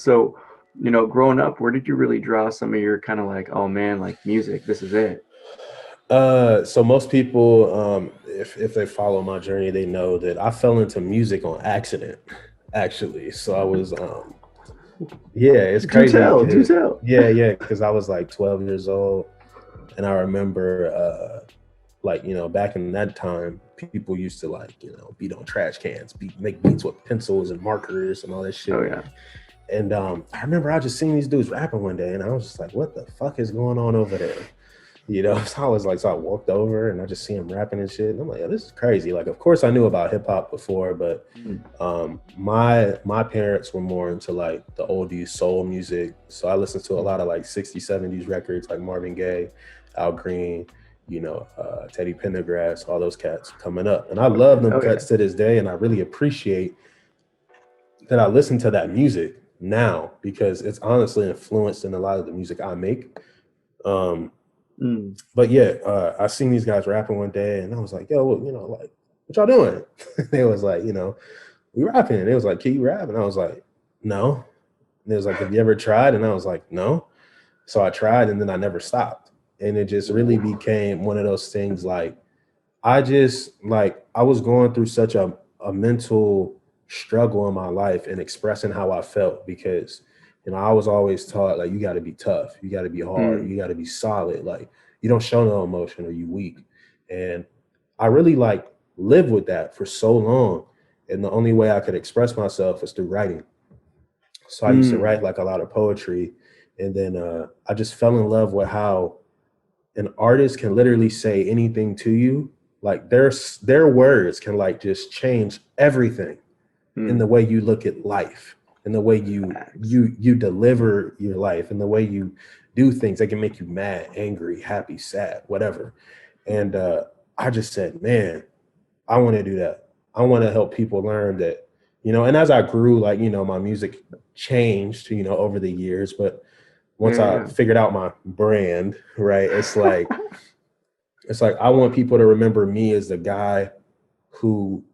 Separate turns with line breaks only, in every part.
So, growing up, where did you really draw some of your kind of like, oh man, like music, this is it?
So most people, if they follow my journey, they know that I fell into music on accident, actually. So I was, yeah, it's
Do
crazy
tell, do
because,
tell.
yeah, because I was like 12 years old, and I remember, like back in that time, people used to like beat on trash cans, make beats with pencils and markers and all this
Oh
shit.
yeah.
And I remember I just seen these dudes rapping one day, and I was just like, "What the fuck is going on over there?" So I was like, so I walked over and I just see him rapping and shit. And I'm like, yeah, this is crazy. Like, of course I knew about hip hop before, but
Mm.
my parents were more into like the oldies soul music. So I listened to a lot of like 60s, 70s records like Marvin Gaye, Al Green, Teddy Pendergrass, all those cats coming up. And I love them
Oh yeah.
cuts to this day. And I really appreciate that I listen to that music now because it's honestly influenced in a lot of the music I make. Um,
Mm.
but yeah, I seen these guys rapping one day, and I was like, "Yo, like, what y'all doing?" They was like, "We rapping." And they was like, "Can you rap?" And I was like, "No." And they was like, "Have you ever tried?" And I was like, "No." So I tried, and then I never stopped, and it just really became one of those things. Like, I was going through such a mental struggle in my life and expressing how I felt because I was always taught like you got to be tough, you got to be hard,
Mm.
you got to be solid, like you don't show no emotion or you weak. And I really like lived with that for so long, and the only way I could express myself was through writing. So I used to
Mm.
write like a lot of poetry, and then I just fell in love with how an artist can literally say anything to you. Like their words can like just change everything in the
Mm.
way you look at life, in the way you
Facts.
you you deliver your life, in the way you do things. They can make you mad, angry, happy, sad, whatever. And I just said, man, I want to do that. I want to help people learn that, and as I grew, like, my music changed, over the years, but once
Yeah,
I
yeah.
figured out my brand, right, it's like I want people to remember me as the guy who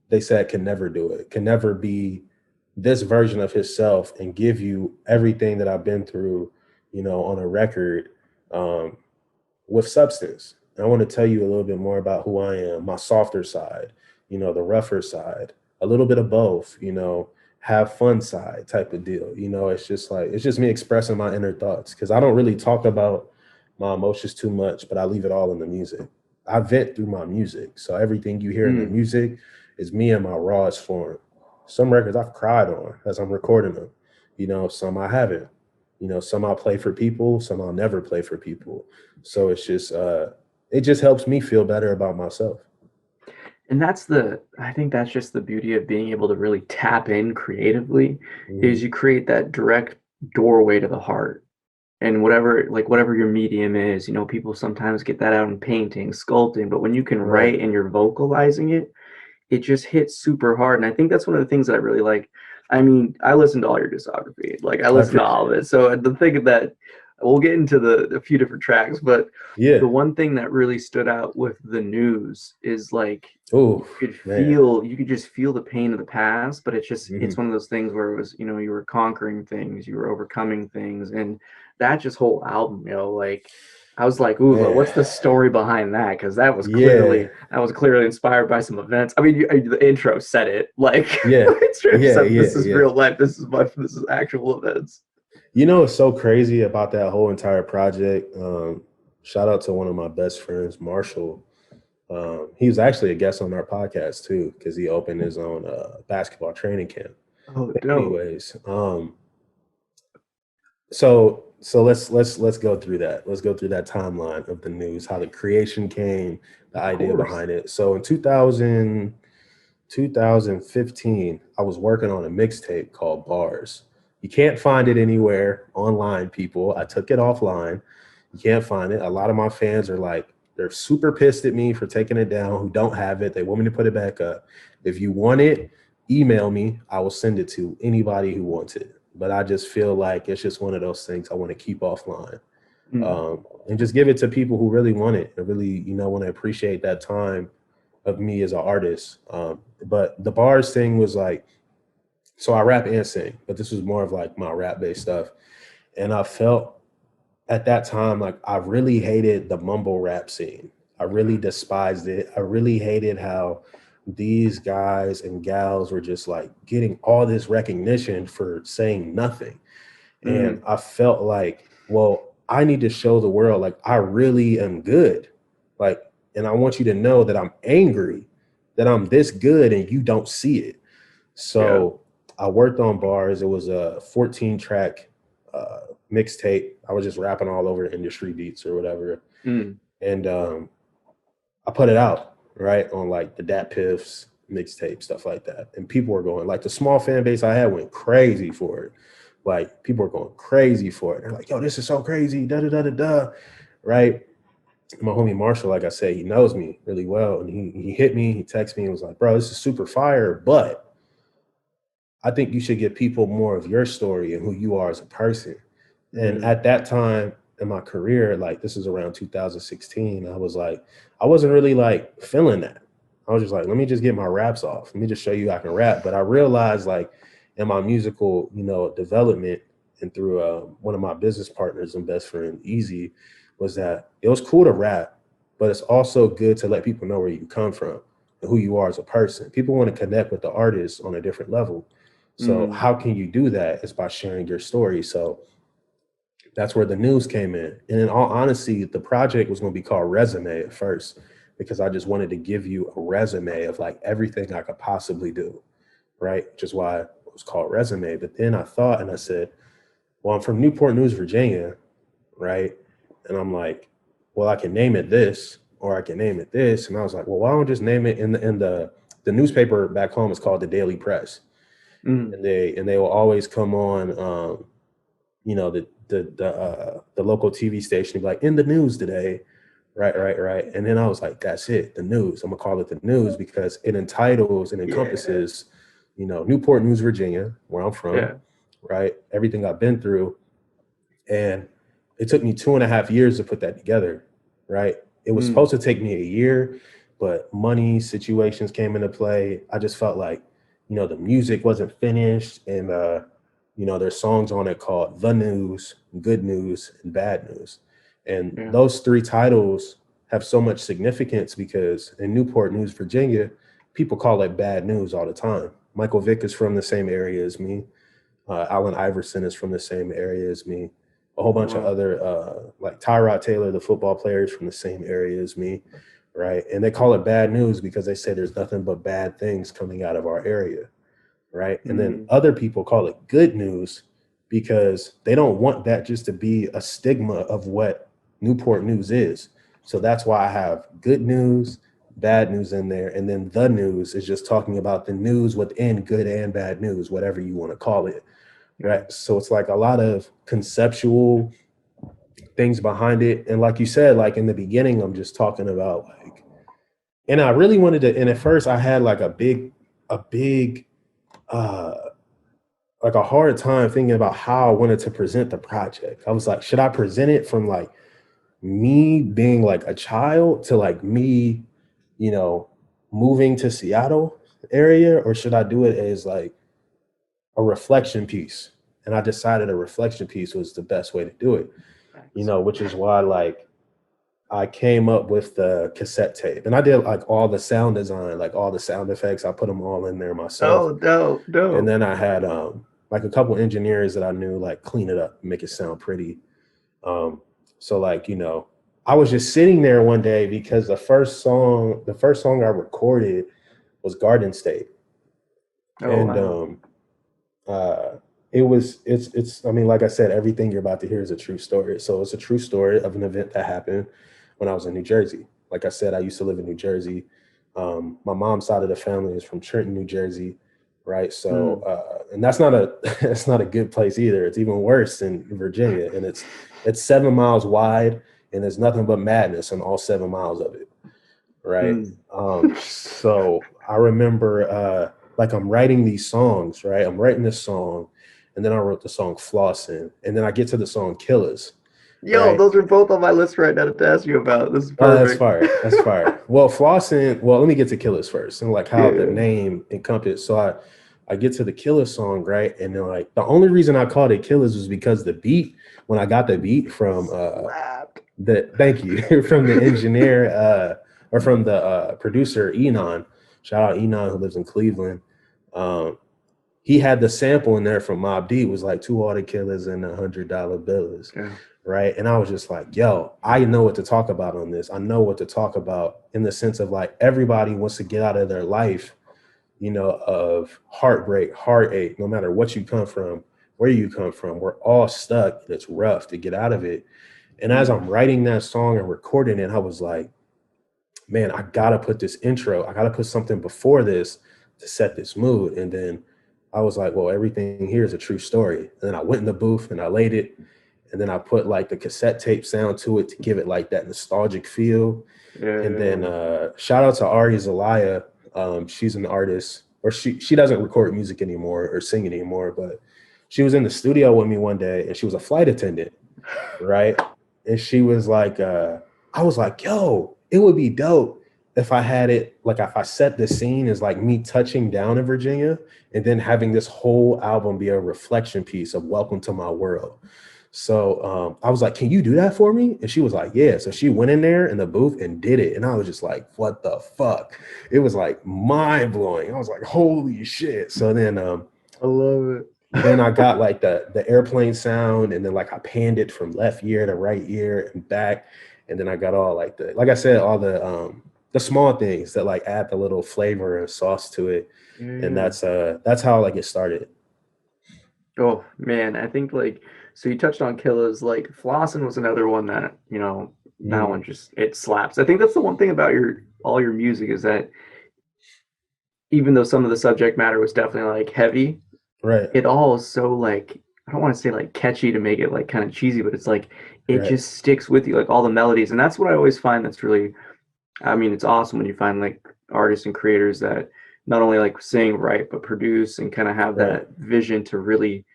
they said can never do it, can never be this version of himself and give you everything that I've been through, on a record, um, with substance. And I want to tell you a little bit more about who I am, my softer side, the rougher side, a little bit of both, have fun side type of deal. It's just like, it's just me expressing my inner thoughts because I don't really talk about my emotions too much, but I leave it all in the music. I vent through my music. So everything you hear in the
Mm.
music is me in my rawest form. Some records I've cried on as I'm recording them, some I haven't. Some I'll play for people, some I'll never play for people. So it just helps me feel better about myself.
And I think that's just the beauty of being able to really tap in creatively is
Mhm.
you create that direct doorway to the heart. And whatever your medium is, people sometimes get that out in painting, sculpting, but when you can
Right.
write and you're vocalizing it, it just hits super hard. And I think that's one of the things that I really like. I mean, I listen to all your discography. Like I
I
listen to all of
appreciate
it.
it.
So the thing that we'll get into a few different tracks, but
Yeah.
the one thing that really stood out with the news is like
Oh, man.
you could just feel the pain of the past, but it's
Hmm.
one of those things where it was, you were conquering things, you were overcoming things, and that just whole album, like I was like, ooh, but
Man.
what's the story behind that? Because
Yeah.
that was clearly inspired by some events. I mean, the intro said it, like
Yeah.
the intro
Yeah.
said
Yeah.
this is
Yeah.
real life, this is actual events.
What's so crazy about that whole entire project? Shout out to one of my best friends, Marshall. He was actually a guest on our podcast too, because he opened his own basketball training camp.
Oh,
But
dope.
anyways, so let's go through that. Let's go through that timeline of the news, how the creation came, the
Of
idea
course.
behind it. So in 2015, I was working on a mixtape called Bars. You can't find it anywhere online, people. I took it offline. You can't find it. A lot of my fans are like, they're super pissed at me for taking it down, who don't have it. They want me to put it back up. If you want it, email me. I will send it to anybody who wants it. But I just feel like it's just one of those things I want to keep offline,
Mm.
and just give it to people who really want it and really, want to appreciate that time of me as an artist. But the bars thing was like, So I rap and sing, but this was more of like my rap based stuff. And I felt at that time, like I really hated the mumble rap scene. I really despised it. I really hated how these guys and gals were just like getting all this recognition for saying nothing. And
Mm,
I felt like, well, I need to show the world like I really am good. Like, and I want you to know that I'm angry, that I'm this good and you don't see it.
yeah.
So I worked on bars. It was a 14 track mixtape. I was just rapping all over industry beats or whatever.
Mm,
And I put it out, right, on like the Dat Piffs mixtape, stuff like that. And people were going, like the small fan base I had went crazy for it. Like people were going crazy for it. They're like, yo, this is so crazy, da da da da da. Right. And my homie Marshall, like I said, he knows me really well. And he hit me, he texted me and was like, bro, this is super fire, but I think you should give people more of your story and who you are as a person. And
mm,
at that time in my career, like this is around 2016, I was like, I wasn't really like feeling that. I was just like, let me just get my raps off. Let me just show you I can rap. But I realized like in my musical, development and through one of my business partners and best friend, Easy, was that it was cool to rap, but it's also good to let people know where you come from and who you are as a person. People want to connect with the artist on a different level. So
mm,
how can you do that? It's by sharing your story. So that's where the news came in. And in all honesty, the project was going to be called Resume at first, because I just wanted to give you a resume of like everything I could possibly do, right? Which is why it was called Resume. But then I thought and I said, well, I'm from Newport News, Virginia, right? And I'm like, well, I can name it this or I can name it this. And I was like, well, why don't I just name it in the newspaper back home is called the Daily Press.
mm,
And they will always come on the local TV station be like, in the news today, right, right, right. And then I was like, that's it, the news. I'm gonna call it the news because it entitles and
yeah.
encompasses, Newport News, Virginia, where I'm from,
Yeah.
right? Everything I've been through. And it took me 2.5 years to put that together, right? It was
Mm,
supposed to take me a year, but money situations came into play. I just felt like, the music wasn't finished. And there's songs on it called The News, Good News, and Bad News. And
yeah.
those three titles have so much significance because in Newport News, Virginia, people call it bad news all the time. Michael Vick is from the same area as me. Allen Iverson is from the same area as me. A whole
Oh,
bunch of
wow.
other, like Tyrod Taylor, the football players from the same area as me, right? And they call it bad news because they say there's nothing but bad things coming out of our area, right? And then
Mm,
other people call it good news because they don't want that just to be a stigma of what Newport News is. So that's why I have good news, bad news in there. And then the news is just talking about the news within good and bad news, whatever you want to call it,
yeah.
right? So it's like a lot of conceptual things behind it. And like you said, like in the beginning, I'm just talking about like, and I really wanted to, and at first I had like a big, uh, like a hard time thinking about how I wanted to present the project. I was like, should I present it from like me being like a child to like me, you know, moving to Seattle area, or should I do it as like a reflection piece? And I decided a reflection piece was the best way to do it,
Thanks.
which is why like I came up with the cassette tape and I did like all the sound design, like all the sound effects. I put them all in there myself.
Oh, dope,
And
dope.
then I had like a couple engineers that I knew like clean it up, make it sound pretty. Um, so like, I was just sitting there one day because the first song I recorded was Garden State.
Oh,
And
wow.
uh it's I mean, like I said, everything you're about to hear is a true story. So it's a true story of an event that happened when I was in New Jersey. Like I said, I used to live in New Jersey. My mom's side of the family is from Trenton, New Jersey, right? So
Mm,
and that's not a that's not a good place either. It's even worse in Virginia, and it's 7 miles wide, and there's nothing but madness on all 7 miles of it, right?
mm.
So I remember like I'm writing these songs, right? I'm writing this song, and then I wrote the song Flossin', and then I get to the song Killers,
Yo,
right?
those are both on my list right now to ask you about. This is
Oh, that's
perfect.
fire. That's fire. Well, Flossin', well, let me get to Killers first and like how the
Yeah.
name encompassed. So I get to the Killers song, right? And then like the only reason I called it Killers was because the beat, when I got the beat from
Slapped.
thank you, from the engineer or from the producer Enon, shout out Enon who lives in Cleveland. Um, he had the sample in there from Mobb Deep, was like two all the killers and $100 bills.
Yeah.
Right. And I was just like, yo, I know what to talk about on this. I know what to talk about in the sense of like everybody wants to get out of their life, you know, of heartbreak, heartache, no matter what you come from, where you come from. We're all stuck. It's rough to get out of it. And as I'm writing that song and recording it, I was like, man, I gotta put this intro. I gotta put something before this to set this mood. And then I was like, well, everything here is a true story. And then I went in the booth and I laid it. And then I put like the cassette tape sound to it to give it like that nostalgic feel.
Yeah.
And then shout out to Ari Zelaya. She's an artist, or she doesn't record music anymore or sing anymore, but she was in the studio with me one day and she was a flight attendant, right? And she was like, I was like, yo, it would be dope if I had it, like if I set the scene as like me touching down in Virginia and then having this whole album be a reflection piece of Welcome to My World. So I was like, can you do that for me? And she was like, yeah. So she went in there in the booth and did it. And I was just like, what the fuck? It was like mind blowing. I was like, holy shit. So then
I love it.
then I got like the airplane sound, and then like I panned it from left ear to right ear and back. And then I got all like like I said, all the small things that like add the little flavor and sauce to it.
Yeah.
And that's how like it started.
Oh man, I think like so you touched on Killers, like Flossin was another one that, you know, that one just it slaps. I think that's the one thing about all your music is that even though some of the subject matter was definitely like heavy,
Right.
it all is so like I don't want to say like catchy to make it like kind of cheesy, but it's like it
Right.
just sticks with you, like all the melodies. And that's what I always find that's really I mean, it's awesome when you find like artists and creators that not only like sing, write, but produce and kind of have
Right.
that vision to really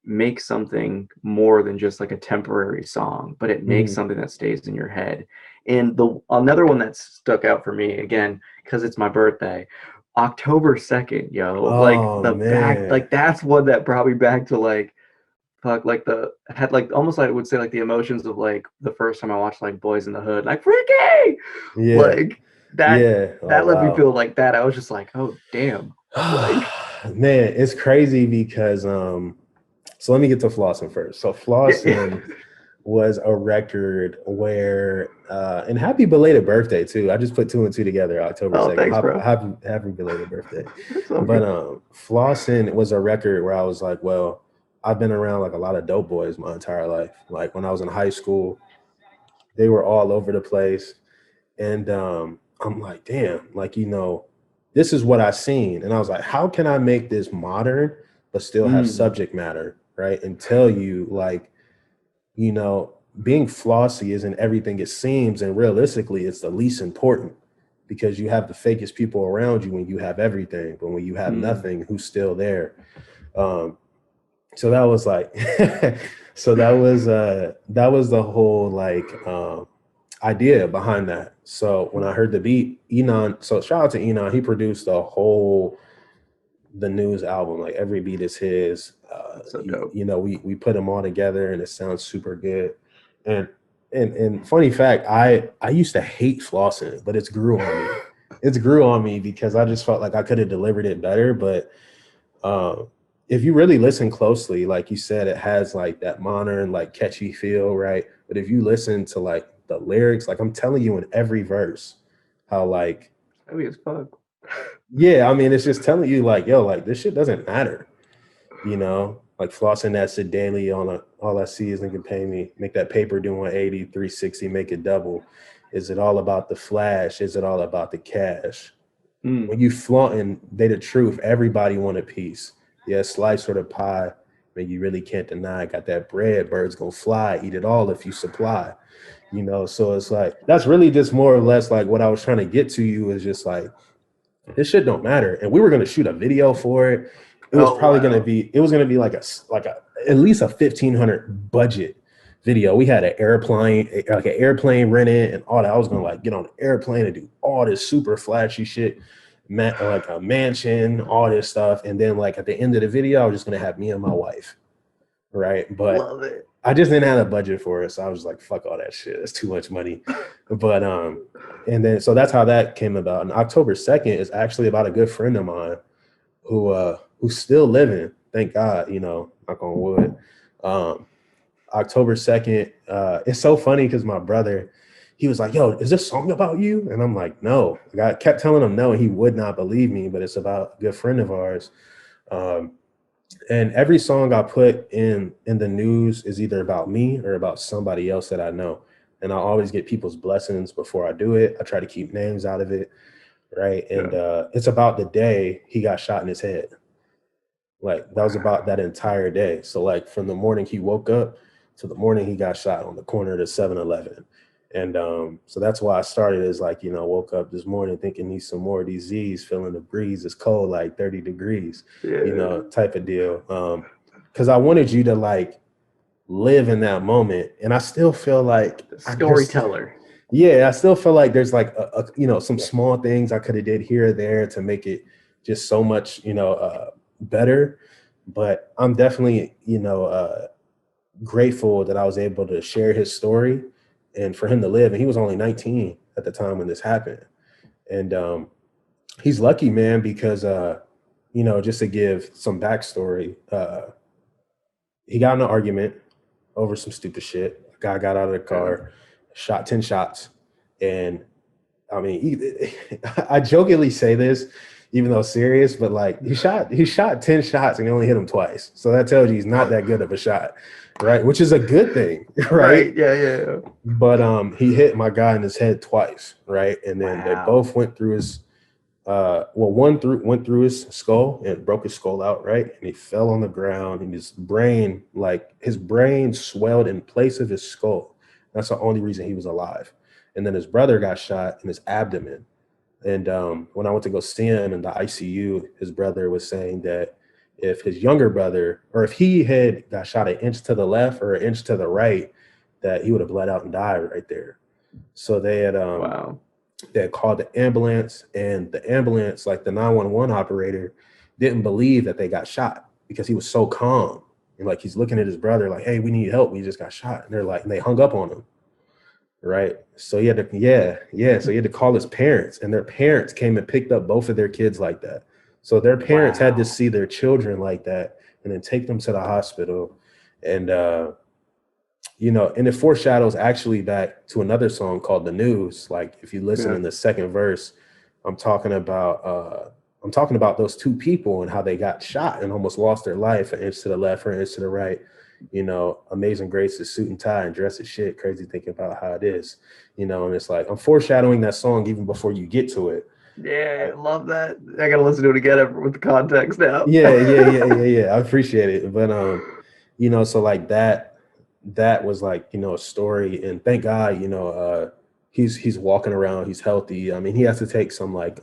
make something more than just like a temporary song, but it makes something that stays in your head. And the another one that stuck out for me again, because it's my birthday, October 2nd, yo. Like
Oh
the back,
man.
like that's one that brought me back to like fuck like the had like almost like I would say like the emotions of like the first time I watched like Boys in the Hood, like Freaky!
Yeah.
Like that
Yeah.
that
Oh,
let me
wow.
feel like that. I was just like, oh damn. Like
Man, it's crazy because so let me get to Flossin first. So Flossin was a record where and happy belated birthday too. I just put 2 and 2 together October
oh
2nd.
thanks, bro.
Happy belated birthday.
It's all
But
good.
Flossin was a record where I was like, well, I've been around like a lot of dope boys my entire life. Like when I was in high school, they were all over the place. And I'm like, damn, like, you know, this is what I seen. And I was like, how can I make this modern, but still have subject matter, right? And tell you, like, you know, being flossy isn't everything it seems. And realistically, it's the least important because you have the fakest people around you when you have everything. But when you have nothing, who's still there? So that was like, so that was the whole like idea behind that. So when I heard the beat, Enon, so shout out to Enon, he produced the news album, like every beat is his.
So dope.
You know, we put them all together and it sounds super good. And funny fact, I used to hate flossing, but it's grew on me. It's grew on me because I just felt like I could have delivered it better. But if you really listen closely, like you said, it has like that modern, like catchy feel, right? But if you listen to like the lyrics, like I'm telling you in every verse, how like,
Heavy as fuck.
yeah, I mean, it's just telling you like, yo, like this shit doesn't matter, you know? Like flossing that shit daily on all I see is nigga pay me, make that paper do 180, 360, make it double. Is it all about the flash? Is it all about the cash? When you flaunting, they the truth, everybody want a piece. Yeah, slice or the pie, man, you really can't deny. Got that bread, birds gonna fly, eat it all if you supply. You know, so it's like that's really just more or less like what I was trying to get to you is just like this shit don't matter. And we were gonna shoot a video for it. It was probably gonna be like a at least a 1,500 budget video. We had an airplane rented and all that. I was gonna like get on an airplane and do all this super flashy shit. like a mansion, all this stuff. And then like at the end of the video, I was just gonna have me and my wife, right? But
Love it.
I just didn't have a budget for it. So I was like, fuck all that shit. That's too much money. But and then so that's how that came about. And October 2nd is actually about a good friend of mine who's still living, thank God, you know, knock on wood. October 2nd, it's so funny because my brother, he was like, yo, is this song about you? And I'm like, no. I kept telling him no, and he would not believe me, but it's about a good friend of ours. Um, and every song I put in the news is either about me or about somebody else that I know. And I always get people's blessings before I do it. I try to keep names out of it, right? And
Yeah.
it's about the day he got shot in his head. Like that was about that entire day. So like from the morning he woke up to the morning he got shot on the corner of the 7-Eleven. And so that's why I started as like, you know, woke up this morning thinking need some more of these Z's, feeling the breeze. It's cold, like 30 degrees, you
Yeah.
know, type of deal. Because I wanted you to like live in that moment. And I still feel like
Storyteller.
yeah, I still feel like there's like you know, some small things I could have did here or there to make it just so much, you know, better. But I'm definitely, you know, grateful that I was able to share his story and for him to live. And he was only 19 at the time when this happened. And he's lucky, man, because you know, just to give some backstory, he got in an argument over some stupid shit. A guy got out of the
Yeah.
car, shot 10 shots, and I mean, I jokingly say this, even though it's serious, but like he shot 10 shots and he only hit him twice. So that tells you he's not that good of a shot, right? Which is a good thing, right?
Right. Yeah. Yeah.
But he hit my guy in his head twice, right? And then they
Wow.
both went through his well, went through his skull and broke his skull out, right? And he fell on the ground and his brain swelled in place of his skull. That's the only reason he was alive. And then his brother got shot in his abdomen. And when I went to go see him in the ICU, his brother was saying that if his younger brother, or if he had got shot an inch to the left or an inch to the right, that he would have bled out and died right there. So
Wow.
they had called the ambulance, and the ambulance, like the 911 operator, didn't believe that they got shot because he was so calm. And like he's looking at his brother, like, hey, we need help. We just got shot. And they're like, and they hung up on him. Right. So he had to, yeah. So he had to call his parents, and their parents came and picked up both of their kids like that. So their parents had to
Wow.
see their children like that and then take them to the hospital. And, you know, and it foreshadows actually back to another song called The News. Like if you listen
Yeah.
in the second verse, I'm talking about those two people and how they got shot and almost lost their life, an inch to the left or an inch to the right. You know, Amazing Grace is suit and tie and dress as shit. Crazy thinking about how it is, you know, and it's like I'm foreshadowing that song even before you get to it.
Yeah.
Right?
Love that. I gotta listen to it again with the context now.
Yeah. I appreciate it. But you know, so like that was like, you know, a story. And thank God, you know, he's walking around, he's healthy. I mean, he has to take some like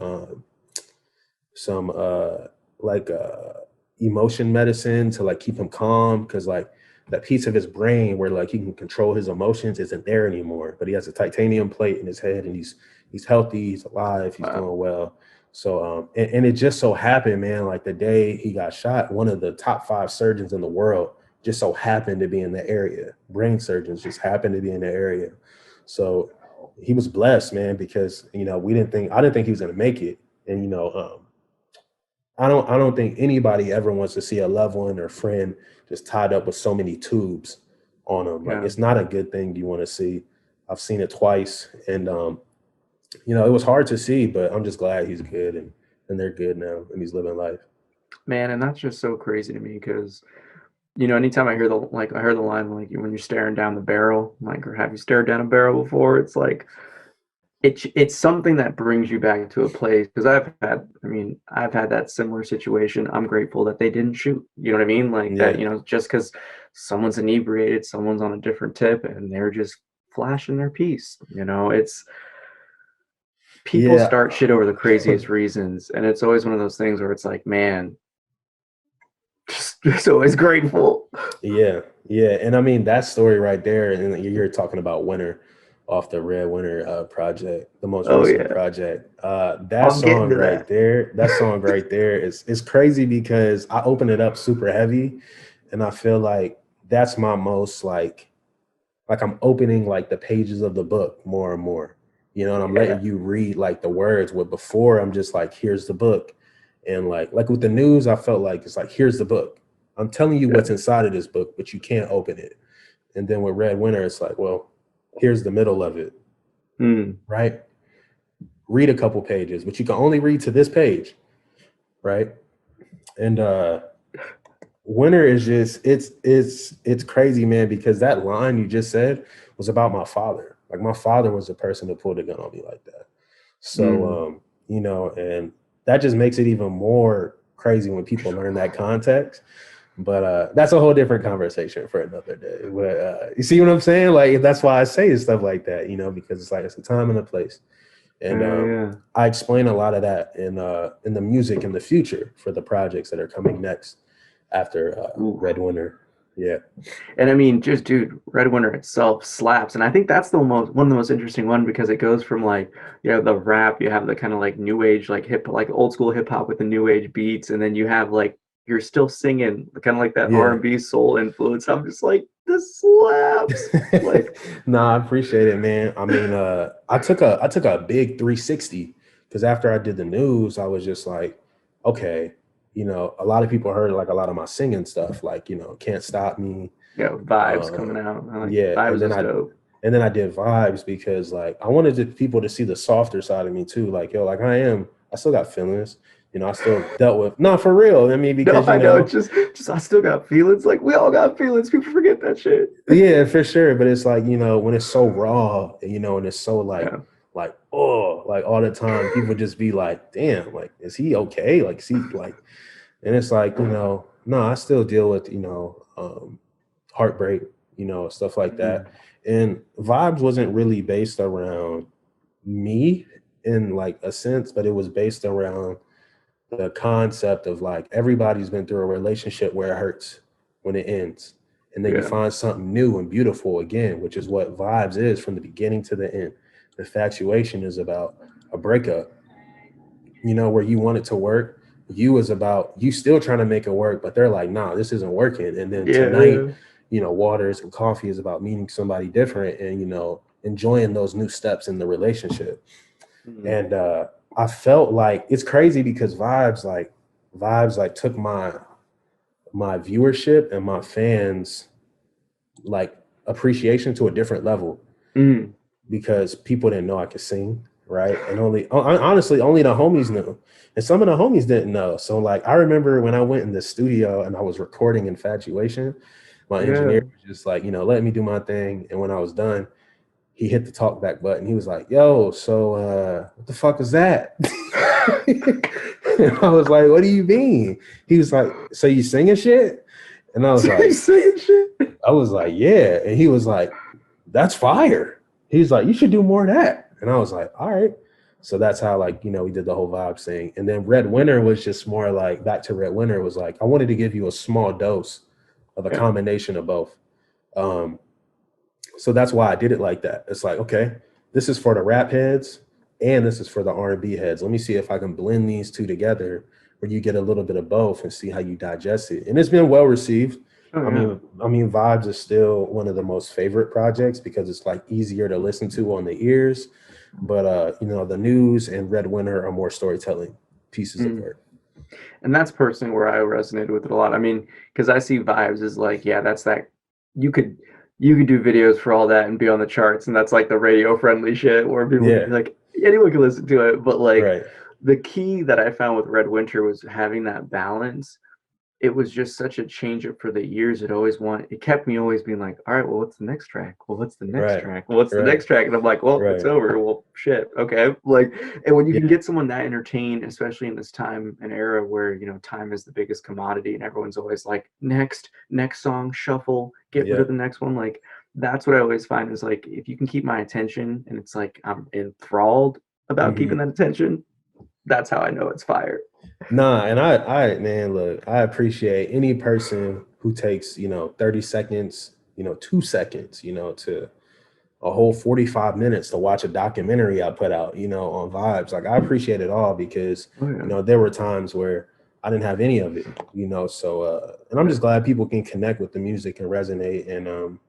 emotion medicine to like keep him calm, because like that piece of his brain where like he can control his emotions isn't there anymore. But he has a titanium plate in his head, and he's healthy, he's alive, he's
Wow.
doing well. So and it just so happened, man, like the day he got shot, one of the top 5 surgeons in the world just so happened to be in the area. Brain surgeons just happened to be in the area. So he was blessed, man, because you know I didn't think he was gonna make it. And you know, I don't think anybody ever wants to see a loved one or friend just tied up with so many tubes on them. Like
Yeah.
it's not a good thing you want to see. I've seen it twice, and you know, it was hard to see, but I'm just glad he's good and they're good now and he's living life.
Man, and that's just so crazy to me because anytime I heard the line like when you're staring down the barrel, like, or have you stared down a barrel before? It's like it's something that brings you back to a place because I've had that similar situation. I'm grateful that they didn't shoot. You know what I mean? Like that,
Yeah,
just because someone's inebriated, someone's on a different tip, and they're just flashing their piece. It's people
yeah,
start shit over the craziest reasons, and it's always one of those things where it's like, man, just always grateful.
yeah. And I mean that story right there, and you're talking about winter. off the Red Winter project, the most
Oh
recent
yeah,
project. That
I'll get
song
into
right
that.
there, that song right there is crazy because I open it up super heavy, and I feel like that's my most like I'm opening like the pages of the book more and more, you know, and I'm
Yeah,
letting you read like the words. Where before I'm just like, here's the book, and like with the news, I felt like it's like, here's the book. I'm telling you what's
yeah.
inside of this book, but you can't open it. And then with Red Winter, it's like, well, here's the middle of it,
Hmm.
right? Read a couple pages, but you can only read to this page, right? And Winter is just it's crazy, man, because that line you just said was about my father. Like my father was the person who pulled a gun on me like that.
Hmm.
So you know, and that just makes it even more crazy when people learn that context. But that's a whole different conversation for another day. But you see what I'm saying? Like that's why I say stuff like that, you know, because it's like it's a time and a place. And
Yeah.
I explain a lot of that in the music in the future for the projects that are coming next after
Ooh.
Red Winter. Yeah.
And I mean, just dude, Red Winter itself slaps, and I think that's the most one of the most interesting one because it goes from like the rap, you have the kind of like new age like hip like old school hip hop with the new age beats, and then you have like you're still singing kind of like that
Yeah.
R&B soul influence. I'm just like this slaps. Like
No, I appreciate it, man. I mean, I took a big 360 because after I did the news, I was just like, okay, you know, a lot of people heard like a lot of my singing stuff, like, you know, Can't Stop Me.
vibes
Uh,
coming out. I like
yeah,
vibes is dope.
and then I did Vibes because like I wanted people to see the softer side of me too. Like, yo, like I still got feelings. You know, I still dealt with no for real. I mean,
No,
because you
I know.
know,
Just I still got feelings. Like we all got feelings. People forget that shit.
yeah, for sure. But it's like, you know, when it's so raw, you know, and it's so
Yeah.
like, oh, like all the time, people just be like, damn, like, is he okay? Like, is he like, and it's like, you know, no, I still deal with, you know, heartbreak, you know, stuff like that.
Mm.
And Vibes wasn't really based around me in like a sense, but it was based around the concept of like everybody's been through a relationship where it hurts when it ends. And then you
Yeah.
find something new and beautiful again, which is what Vibes is from the beginning to the end. Infatuation is about a breakup, you know, where you want it to work. You is about you still trying to make it work, but they're like, nah, this isn't working. And then
Yeah.
tonight,
Yeah.
you know, Waters and Coffee is about meeting somebody different and, you know, enjoying those new steps in the relationship.
Mm.
And I felt like it's crazy because vibes like took my viewership and my fans like appreciation to a different level
Mm.
because people didn't know I could sing, right? And honestly only the homies knew, and some of the homies didn't know. So like I remember when I went in the studio and I was recording Infatuation, my engineer
Yeah.
was just like, you know, let me do my thing, and when I was done, he hit the talk back button. He was like, yo, so what the fuck was that? And I was like, what do you mean? He was like, so you singing shit? And
So you singing shit?
I was like, yeah. And he was like, that's fire. He's like, you should do more of that. And I was like, all right. So that's how, like, you know, we did the whole vibe thing. And then Red Winter was just more like back to Red Winter was like, I wanted to give you a small dose of a
Yeah.
combination of both. Um, so that's why I did it like that. It's like, okay, this is for the rap heads and this is for the R&B heads. Let me see if I can blend these two together where you get a little bit of both and see how you digest it. And it's been well received.
Oh
I
yeah.
mean, Vibes is still one of the most favorite projects because it's like easier to listen to on the ears. But you know, the news and Red Winter are more storytelling pieces of
Mm.
work.
And that's personally where I resonated with it a lot. I mean, because I see vibes as like, yeah, that's that you could you could do videos for all that and be on the charts, and that's like the radio friendly shit where people can
Yeah,
be like anyone can listen to it. But like
right.
the key that I found with Red Winter was having that balance. It was just such a change up for the years. It kept me always being like, all right, well, what's the next track? Well, what's the next
Right.
track? Well, what's the
Right.
next track? And I'm like, well, it's
Right.
over. Well, shit. Okay. Like, and when you can
Yeah.
get someone that entertained, especially in this time and era where, time is the biggest commodity and everyone's always like, next song, shuffle, get rid
Yeah.
of the next one. Like, that's what I always find is like, if you can keep my attention and it's like I'm enthralled about keeping
Mhm.
that attention, that's how I know it's fire.
Nah, and man, look, I appreciate any person who takes, you know, 30 seconds, you know, 2 seconds, you know, to a whole 45 minutes to watch a documentary I put out, you know, on Vibes. Like I appreciate it all because,
Oh
you
yeah.
know, there were times where I didn't have any of it, you know. So and I'm
Yeah.
just glad people can connect with the music and resonate. And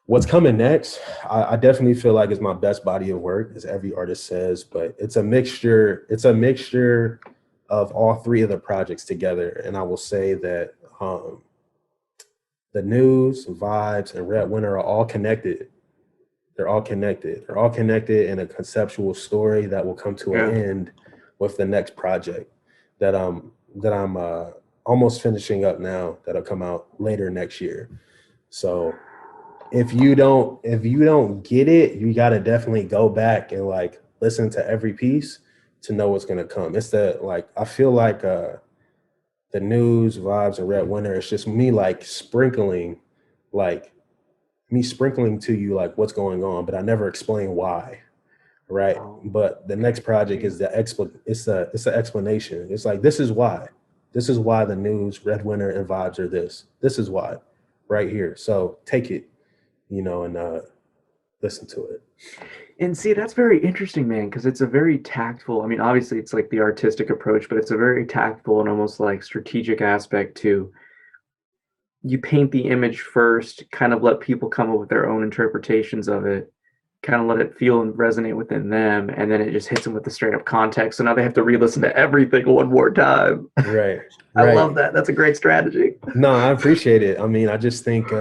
what's coming next, I definitely feel like it's my best body of work, as every artist says, but it's a mixture. It's a mixture of all three of the projects together. And I will say that the news, vibes, and Red Winter are all connected. They're all connected. They're all connected in a conceptual story that will come to an
Yeah.
end with the next project that I'm almost finishing up now. That'll come out later next year. So if you don't get it, you got to definitely go back and like listen to every piece to know what's gonna come. It's the like I feel like the news, vibes, and Red Winter. It's just me like like sprinkling to you like what's going on, but I never explain why, right?
Oh,
But the next project is the it's the explanation. It's like this is why. This is why the news, Red Winter, and vibes are this. This is why, right here. So take it, you know, and listen to it.
and see, that's very interesting, man, because it's a very tactful. I mean, obviously, it's like the artistic approach, but it's a very tactful and almost like strategic aspect to you paint the image first, kind of let people come up with their own interpretations of it, kind of let it feel and resonate within them, and then it just hits them with the straight up context. So now they have to re-listen to everything one more time.
Right,
I love
right.
that. That's a great strategy.
No, I appreciate it. I mean, I just think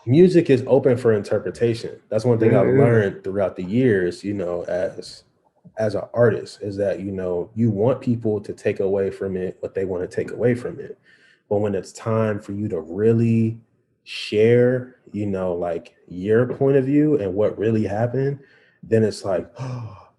music is open for interpretation. That's one thing
Yeah,
I've
yeah.
learned throughout the years, you know, as an artist is that, you know, you want people to take away from it what they want to take away from it. But when it's time for you to really share, you know, like your point of view and what really happened, then it's like,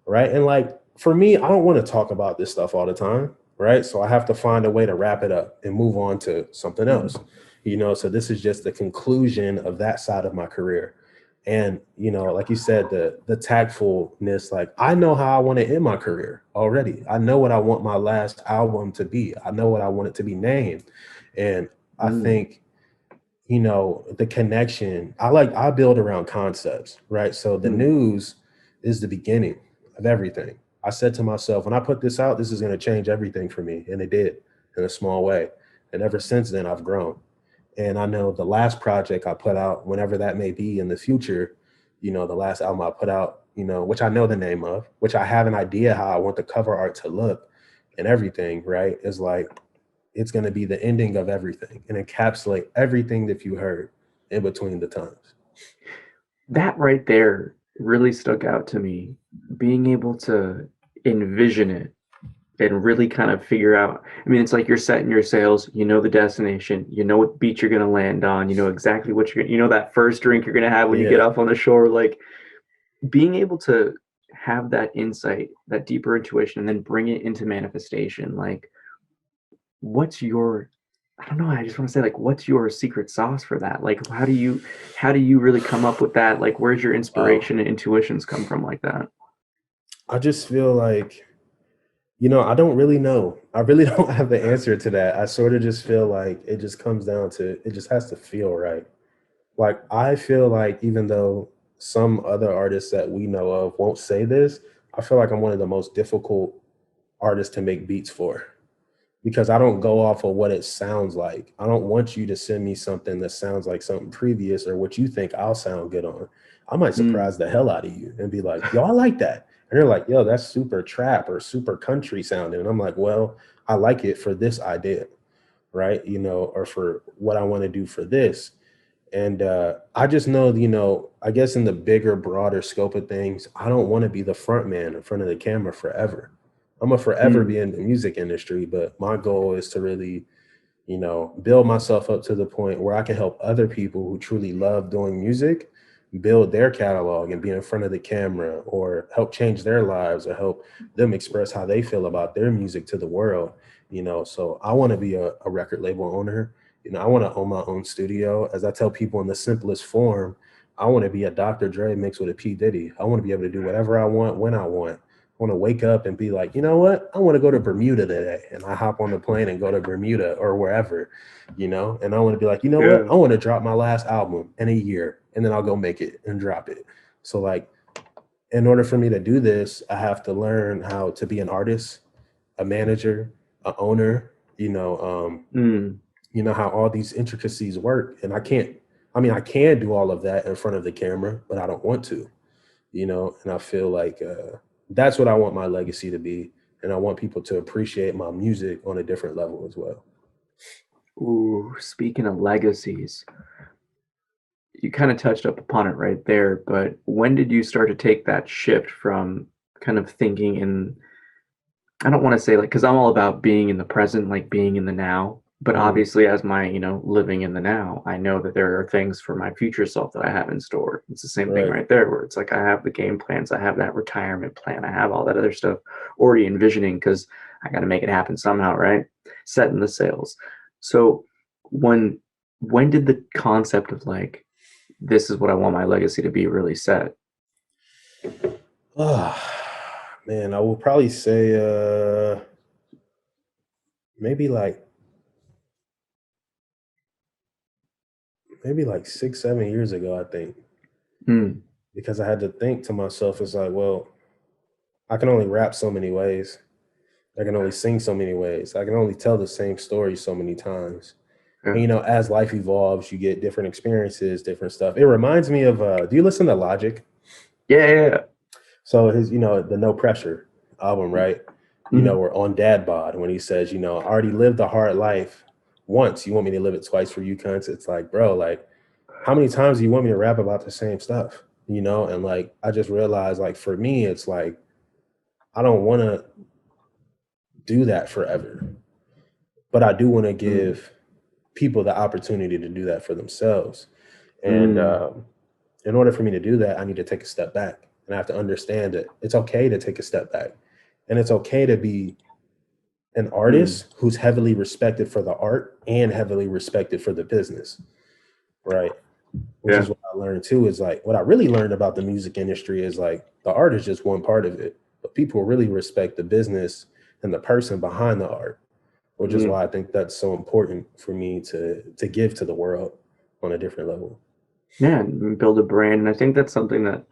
right. And like for me, I don't want to talk about this stuff all the time. Right. So I have to find a way to wrap it up and move on to something else, you know. So this is just the conclusion of that side of my career. And you know, like you said, the tactfulness, like I know how I want to end my career already. I know what I want my last album to be. I know what I want it to be named. And I
Mm,
think, you know, the connection, I build around concepts, right? So the
mm.
news is the beginning of everything. I said to myself, when I put this out, this is going to change everything for me. And it did in a small way. And ever since then, I've grown. And I know the last project I put out, whenever that may be in the future, you know, the last album I put out, you know, which I know the name of, which I have an idea how I want the cover art to look and everything, right? Is like, it's going to be the ending of everything and encapsulate everything that you heard in between the times.
That right there really stuck out to me. Being able to envision it and really kind of figure out. I mean, it's like you're setting your sails, you know the destination, you know what beach you're going to land on, you know exactly what you know that first drink you're going to have when you get
Yeah.
off on the shore. Like being able to have that insight, that deeper intuition, and then bring it into manifestation. Like, what's your I don't know. I just want to say, like, what's your secret sauce for that? Like, how do you really come up with that? Like, where's your
Wow.
inspiration and intuitions come from like that?
I just feel like, you know, I don't really know. I really don't have the answer to that. I sort of just feel like it just comes down to it just has to feel right. Like I feel like even though some other artists that we know of won't say this, I feel like I'm one of the most difficult artists to make beats for because I don't go off of what it sounds like. I don't want you to send me something that sounds like something previous or what you think I'll sound good on. I might
Mm,
surprise the hell out of you and be like, yo, I like that. And they're like, yo, that's super trap or super country sounding. And I'm like, well, I like it for this idea, right? You know, or for what I want to do for this. And I just know, you know, I guess in the bigger, broader scope of things, I don't want to be the front man in front of the camera forever. I'm gonna forever be
mm,
in the music industry, but my goal is to really, you know, build myself up to the point where I can help other people who truly love doing music build their catalog and be in front of the camera or help change their lives or help them express how they feel about their music to the world, you know. So I want to be a record label owner. You know, I want to own my own studio. As I tell people in the simplest form, I want to be a Dr. Dre mixed with a P. Diddy. I want to be able to do whatever I want when I want. I want to wake up and be like, you know what? I want to go to Bermuda today. And I hop on the plane and go to Bermuda or wherever, you know, and I want to be like, you know what?
yeah.
I want to drop my last album in a year. and then I'll go make it and drop it. So like, in order for me to do this, I have to learn how to be an artist, a manager, a owner, you know how all these intricacies work. And I can do all of that in front of the camera, but I don't want to, and I feel like that's what I want my legacy to be. And I want people to appreciate my music on a different level as well.
Ooh, speaking of legacies, you kind of touched up upon it right there, but when did you start to take that shift from kind of thinking in, I don't want to say like, because I'm all about being in the present, like being in the now. But
Mhm.
obviously, as my, living in the now, I know that there are things for my future self that I have in store. It's the same thing
Right.
right there, where it's like I have the game plans, I have that retirement plan, I have all that other stuff already envisioning because I got to make it happen somehow, right? Setting the sails. So when when did the concept of like this is what I want my legacy to be really set?
Oh, man, I will probably say maybe like maybe like 6, 7 years ago, I think,
Mm,
because I had to think to myself, it's like, well, I can only rap so many ways. I can only sing so many ways. I can only tell the same story so many times. And
yeah.
as life evolves, you get different experiences, different stuff. It reminds me of do you listen to Logic?
Yeah, yeah,
So his, the No Pressure album,
yeah.
right?
Mhm.
We're on Dad Bod when he says, I already lived a hard life once. You want me to live it twice for you cunts? It's like, bro, like, how many times do you want me to rap about the same stuff? And like, I just realized, like, for me, it's like, I don't want to do that forever, but I do want to
Mm,
give people the opportunity to do that for themselves. And
mm,
in order for me to do that, I need to take a step back. And I have to understand that it's okay to take a step back. And it's okay to be an
mm.
artist who's heavily respected for the art and heavily respected for the business, right? Which
Yeah.
is what I learned too, is like what I really learned about the music industry is like the art is just one part of it, but people really respect the business and the person behind the art, which is
Mm.
why I think that's so important for me to give to the world on a different level.
Yeah, and build a brand. And I think that's something that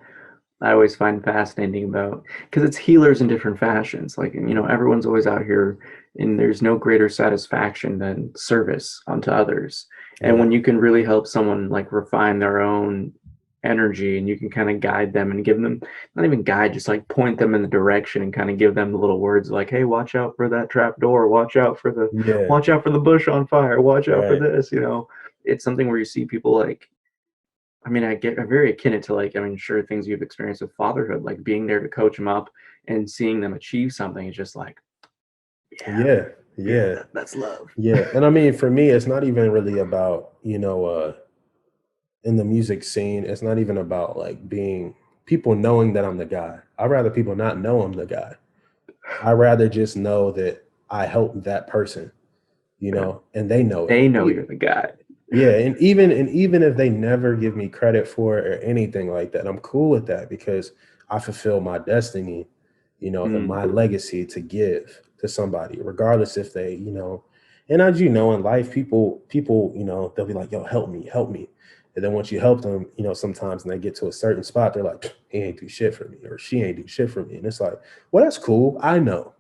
I always find fascinating about because it's healers in different fashions. Like, everyone's always out here, and there's no greater satisfaction than service unto others. And
Yeah,
when you can really help someone like refine their own energy and you can kind of guide them and give them, not even guide, just like point them in the direction and kind of give them the little words like, hey, watch out for that trap door,
yeah,
watch out for the bush on fire, watch out for
right.
this. It's something where you see people like, I very akin it to like, sure things you've experienced with fatherhood, like being there to coach them up and seeing them achieve something is just like, yeah,
Yeah,
yeah,
yeah,
that's love.
yeah. And I mean, for me, it's not even really about, in the music scene, it's not even about like being people knowing that I'm the guy. I'd rather people not know I'm the guy. I'd rather just know that I helped that person,
Yeah.
and they know it.
They know you're the guy.
Yeah, and even if they never give me credit for it or anything like that, I'm cool with that because I fulfill my destiny, and
Mm,
my legacy to give to somebody, regardless if they, and as you know, in life, people, they'll be like, yo, help me. And then once you help them, sometimes and they get to a certain spot, they're like, he ain't do shit for me, or she ain't do shit for me. And it's like, well, that's cool. I know.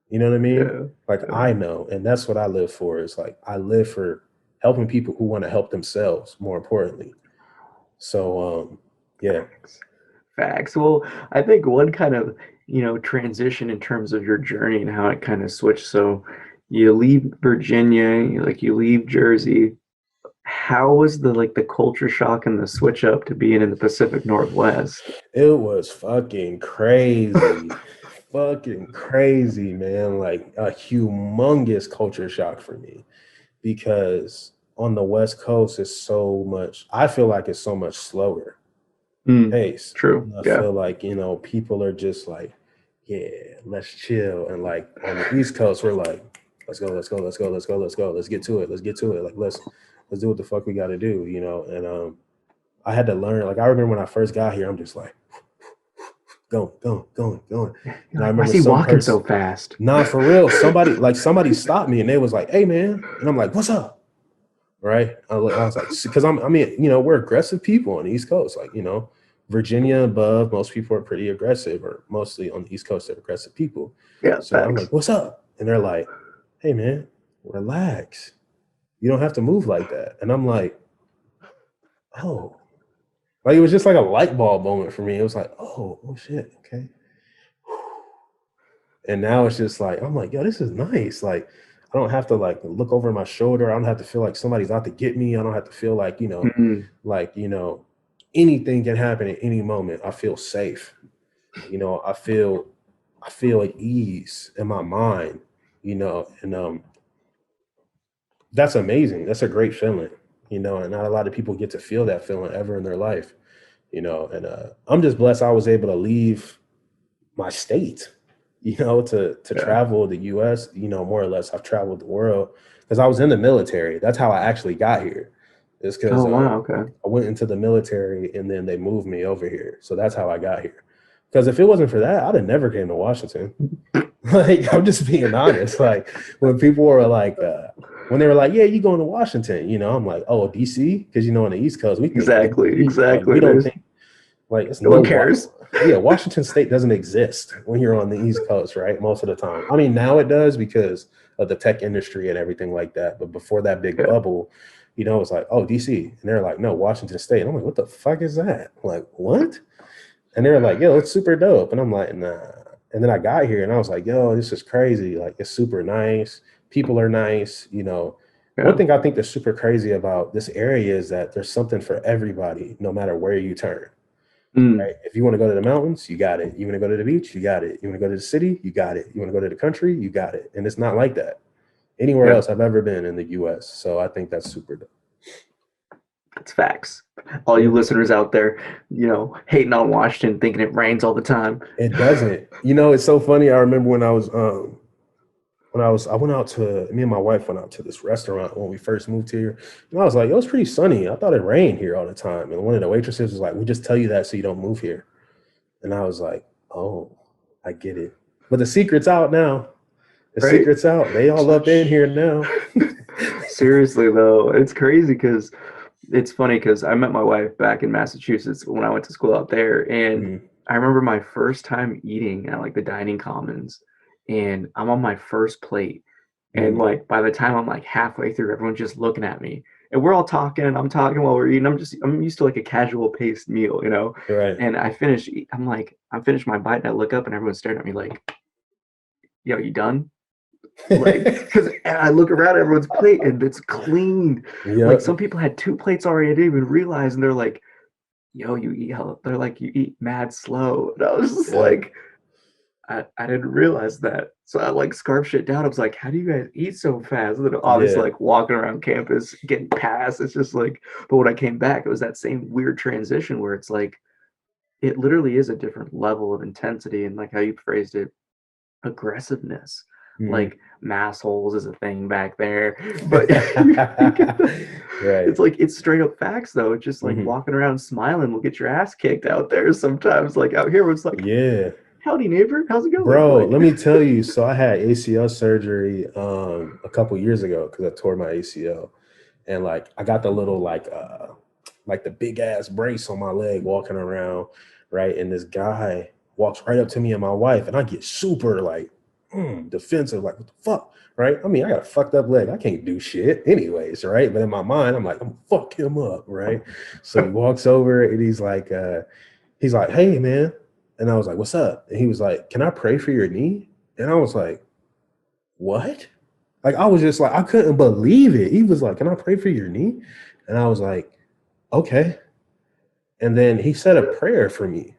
You know what I mean?
yeah,
Like
yeah.
I know, and that's what I live for. Is like I live for helping people who want to help themselves. More importantly, so yeah,
Facts. Facts. Well, I think one kind of, transition in terms of your journey and how it kind of switched. So you leave Virginia, you leave Jersey. How was the like the culture shock and the switch up to being in the Pacific Northwest?
it was fucking crazy, man. Like a humongous culture shock for me because on the West Coast is so much. I feel like it's so much slower
Mm,
pace.
true.
And I
Yeah.
feel like, people are just like, yeah, let's chill. And like on the East Coast, we're like, let's go, let's go, let's go, let's go, let's go, let's get to it, let's get to it. Like let's do what the fuck we gotta do, And I had to learn, like I remember when I first got here, I'm just like going, going, going, going.
You're
And I
like, why is
remember
he
some
walking
person,
so fast?
nah, for real, somebody stopped me and they was like, hey man. And I'm like, what's up? right? I was like, because I mean, you know, we're aggressive people on the East Coast, like, you know, Virginia above, most people are pretty aggressive, or mostly on the East Coast, they're aggressive people.
Yeah,
So I'm
facts.
like, what's up? And they're like, hey man, relax. You don't have to move like that. And I'm like, oh, like it was just like a light bulb moment for me. It was like, oh shit, okay. And now it's just like, I'm like, yo, this is nice. Like, I don't have to like look over my shoulder. I don't have to feel like somebody's out to get me. I don't have to feel
Mm,
like, anything can happen at any moment. I feel safe. You know, I feel at ease in my mind, and that's amazing. That's a great feeling, and not a lot of people get to feel that feeling ever in their life, and I'm just blessed I was able to leave my state, to
yeah.
travel the US, more or less. I've traveled the world because I was in the military. That's how I actually got here. It's because
Oh wow. Okay.
I went into the military and then they moved me over here. So that's how I got here. Because if it wasn't for that, I'd have never came to Washington. Like, I'm just being honest. Like, when people were like, when they were like, yeah, you going to Washington, I'm like, oh, DC? Because, on the East Coast, we think
Exactly.
like
Exactly.
we don't
There's
think like it's
no one cares.
yeah, Washington State doesn't exist when you're on the East Coast, right? Most of the time. I mean, now it does because of the tech industry and everything like that. But before that big
Yeah.
bubble, it's like, oh, DC. And they're like, no, Washington State. And I'm like, what the fuck is that? I'm like, what? And they're like, yo, it's super dope. And I'm like, nah. And then I got here and I was like, yo, this is crazy. Like, it's super nice. People are nice. One
Yeah.
thing I think that's super crazy about this area is that there's something for everybody, no matter where you turn.
Mm,
Right? If you want to go to the mountains, you got it. You want to go to the beach, you got it. You want to go to the city, you got it. You want to go to the country, you got it. And it's not like that anywhere
yeah.
else I've ever been in the US. So I think that's super dope.
It's facts. All you
Yeah.
listeners out there, hating on Washington, thinking it rains all the time.
It doesn't. It's so funny. I remember I went out to me and my wife went out to this restaurant when we first moved here. And I was like, it was pretty sunny. I thought it rained here all the time. And one of the waitresses was like, we just tell you that so you don't move here. And I was like, oh, I get it. But the secret's out now. The
Right?
secret's out. They all up in here now.
Seriously though, it's crazy because it's funny because I met my wife back in Massachusetts when I went to school out there, and
Mhm.
I remember my first time eating at like the dining commons, and I'm on my first plate, and
Mhm.
like by the time I'm like halfway through, everyone's just looking at me, and we're all talking, and I'm talking while we're eating. I'm used to like a casual paced meal.
Right.
And I'm finished my bite, and I look up, and everyone's staring at me like, "Yo, you done?" Like, because I look around at everyone's plate and it's clean. Like, some
Yep.
people had two plates already. I didn't even realize, and they're like, "Yo, they're like, you eat mad slow." And I was just
Yep.
like, I didn't realize that. So I like scarf shit down. I was like, how do you guys eat so fast? And then obviously
Yeah.
like walking around campus, getting past. It's just like, but when I came back, it was that same weird transition where it's like, it literally is a different level of intensity, and like how you phrased it, aggressiveness.
Mhm.
Like mass holes is a thing back there, but you get the,
Right.
it's like it's straight up facts though. It's just like
Mhm.
walking around smiling will get your ass kicked out there sometimes. Like out here, it's like,
Yeah.
howdy neighbor, how's it going?
Bro,
Like,
let me tell you. So I had ACL surgery a couple years ago because I tore my ACL. And like I got the little like the big ass brace on my leg walking around, right? And this guy walks right up to me and my wife, and I get super like defensive, like what the fuck, right? I mean, I got a fucked up leg, I can't do shit, anyways, right? But in my mind, I'm like, I'm gonna fuck him up, right? So he walks over and he's like, hey man, and I was like, what's up? And he was like, can I pray for your knee? And I was like, what? Like I was just like, I couldn't believe it. He was like, can I pray for your knee? And I was like, okay. And then he said a prayer for me.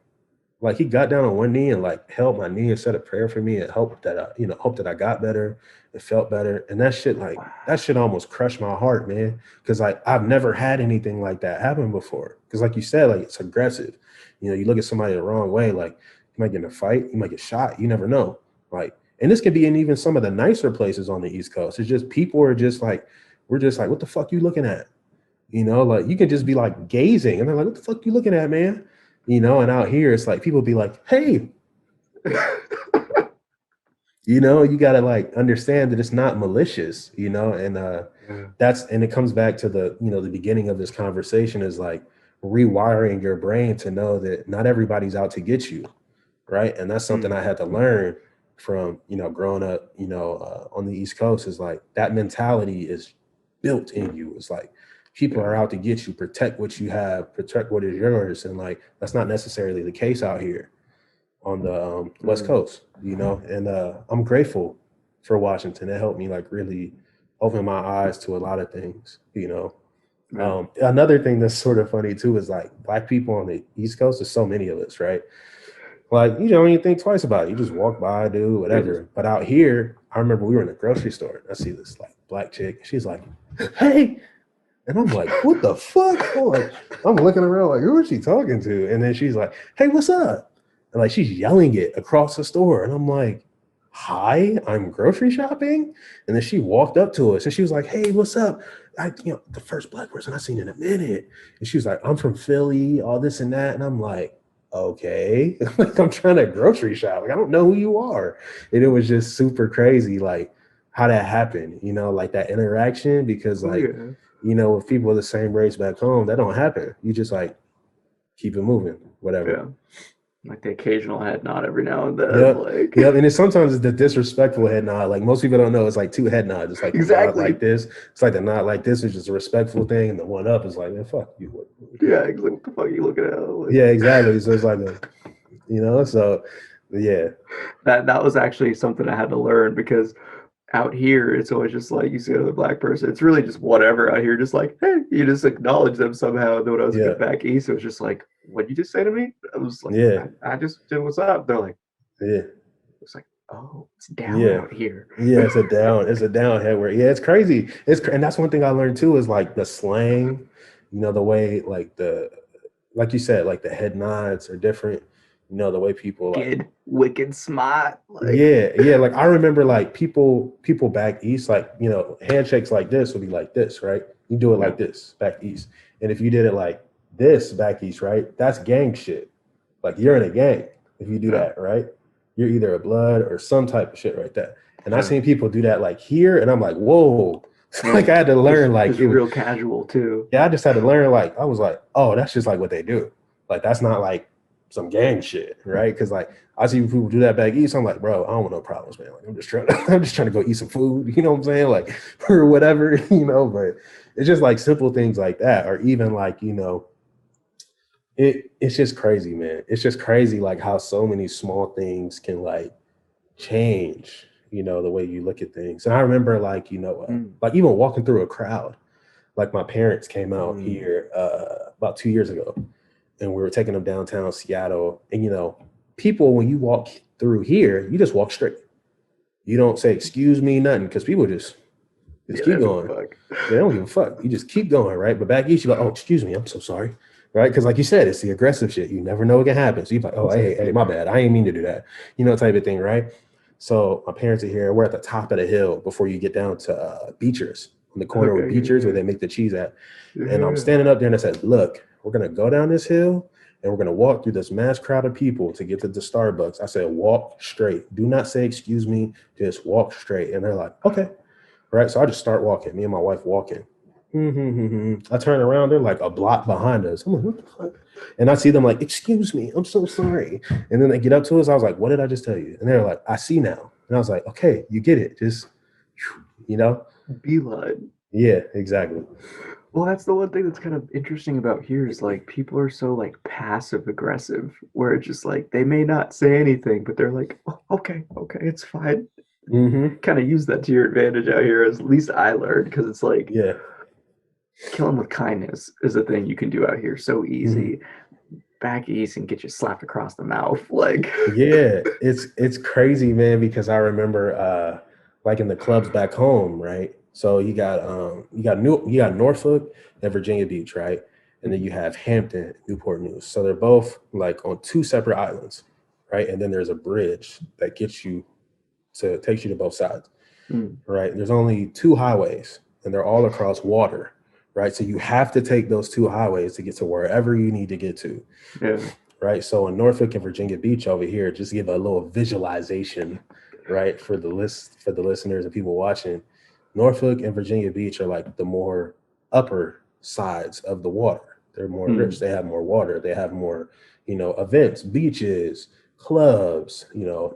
Like he got down on one knee and like held my knee and said a prayer for me and hope that I got better. It felt better. And that shit almost crushed my heart, man. Cause like I've never had anything like that happen before. Cause like you said, like it's aggressive. You look at somebody the wrong way, like you might get in a fight, you might get shot, you never know. Like, and this could be in even some of the nicer places on the East Coast. It's just people are just like, we're just like, what the fuck you looking at? Like you can just be like gazing and they're like, what the fuck you looking at, man? And out here it's like people be like, hey, You know, you got to like understand that it's not malicious, you know, and
Yeah.
and it comes back to the, you know, the beginning of this conversation is like rewiring your brain to know that not everybody's out to get you, right? And that's something I had to learn from, you know, growing up, you know, on the East Coast is like that mentality is built in you. It's like people are
Yeah.
out to get you, protect what you have, protect what is yours. And like that's not necessarily the case out here on the West
Mm.
Coast, you know, and I'm grateful for Washington. It helped me like really open my eyes to a lot of things, you know.
Yeah.
Another thing that's sort of funny too is like Black people on the East Coast, there's so many of us, right? Like you don't even think twice about it. You just walk by, do
Yeah. Just
whatever. But out here, I remember we were in a grocery store. And I see this like Black chick. She's like, "Hey," and I'm like, "What the fuck?" I'm looking around like, "Who is she talking to?" And then she's like, "Hey, what's up?" And like she's yelling it across the store, and I'm like, "Hi, I'm grocery shopping." And then she walked up to us, and she was like, "Hey, what's up?" You know, the first Black person I've seen in a minute. And she was like, "I'm from Philly, all this and that," and I'm like, okay. Like I'm trying to grocery shop. Like I don't know who you are. And it was just super crazy, like how that happened, you know, like that interaction. Because
oh
like,
yeah.
you know, with people of the same race back home, that don't happen. You just like keep it moving, whatever.
Yeah. Like the occasional head nod every now and then.
Yep.
Like
Yep. And it's sometimes it's the disrespectful head nod. Like most people don't know it's like two head nods. It's like the nod
exactly.
like this. It's like the nod like this is just a respectful thing. And the one up is like, man, fuck you.
Yeah. Like, what the fuck are you looking at? Like,
Yeah, exactly. So it's like a, you know, so yeah.
that was actually something I had to learn because out here it's always just like you see another black person. It's really just whatever out here. Just like hey, you just acknowledge them somehow. And then when I was
Yeah.
getting back east, it was just like, what did you just say to me? I was like,
Yeah.
I just did what's up. They're like,
Yeah.
it's like, oh, it's down
Yeah.
out here.
Yeah, it's a down headward. Yeah, it's crazy. And that's one thing I learned too is like the slang, you know, the way like like you said, like the head nods are different. You know, the way people like
Wicked, wicked smart. Like,
yeah, like I remember like people back east, like, you know, handshakes like this would be like this, right? You do it
yeah,
like this back east. And if you did it like this back east, right? That's gang shit. Like you're in a gang if you do
yeah,
that, right? You're either a blood or some type of shit right there. And I
yeah,
seen people do that like here, and I'm like, whoa.
yeah.
Like I had to learn like
Just
it was
real casual too.
yeah, I just had to learn like I was like, oh, that's just like what they do. Like that's not like some gang shit, right? Because like I see people do that back east. I'm like, bro, I don't want no problems, man. Like I'm just trying to I'm just trying to go eat some food, you know what I'm saying? Like or whatever, you know, but it's just like simple things like that, or even like, you know, it's just crazy, man. It's just crazy like how so many small things can like change, you know, the way you look at things. And I remember like, you know,
Mm,
like even walking through a crowd, like my parents came out
mm,
here about 2 years ago and we were taking them downtown Seattle. And, you know, people, when you walk through here, you just walk straight. You don't say, excuse me, nothing, because people just
yeah, they
keep
don't give a
going.
fuck.
They don't give a fuck. You just keep going, right? But back east, you're like, oh, excuse me, I'm so sorry. Right? Because like you said, it's the aggressive shit. You never know what can happen. So you're like, oh, hey,
Exactly.
my bad. I ain't mean to do that. You know, type of thing, right? So my parents are here. We're at the top of the hill before you get down to Beechers, on the corner of
Okay,
Beechers where
yeah,
they make the cheese at.
yeah,
And I'm
yeah.
standing up there and I said, look, we're going to go down this hill and we're going to walk through this mass crowd of people to get to the Starbucks. I said, walk straight. Do not say, excuse me, just walk straight. And they're like, okay. Right. So I just start walking, me and my wife walking. I turn around, they're like a block behind us. I'm like, what the fuck? And I see them like, excuse me, I'm so sorry. And then they get up to us. I was like, what did I just tell you? And they're like, I see now. And I was like, okay, you get it. Just, you know?
Beeline.
Yeah, exactly.
Well, that's the one thing that's kind of interesting about here is like people are so like passive aggressive, where it's just like they may not say anything, but they're like, "Oh, okay, okay, it's fine."
Mm-hmm.
Kind of use that to your advantage out here, as at least I learned, because it's like
Yeah.
kill them with kindness is a thing you can do out here so
Mm-hmm.
easy. Back east and get you slapped across the mouth, like
Yeah. It's crazy, man, because I remember like in the clubs back home, right? So you got Norfolk and Virginia Beach, right? And then you have Hampton, Newport News. So they're both like on two separate islands, right? And then there's a bridge that takes you to both sides,
mm,
right? There's only two highways and they're all across water, right? So you have to take those two highways to get to wherever you need to get to,
yeah,
right? So in Norfolk and Virginia Beach over here, just give a little visualization. right? For the listeners and people watching, Norfolk and Virginia Beach are like the more upper sides of the water. They're more
Hmm.
rich. They have more water. They have more, events, beaches, clubs,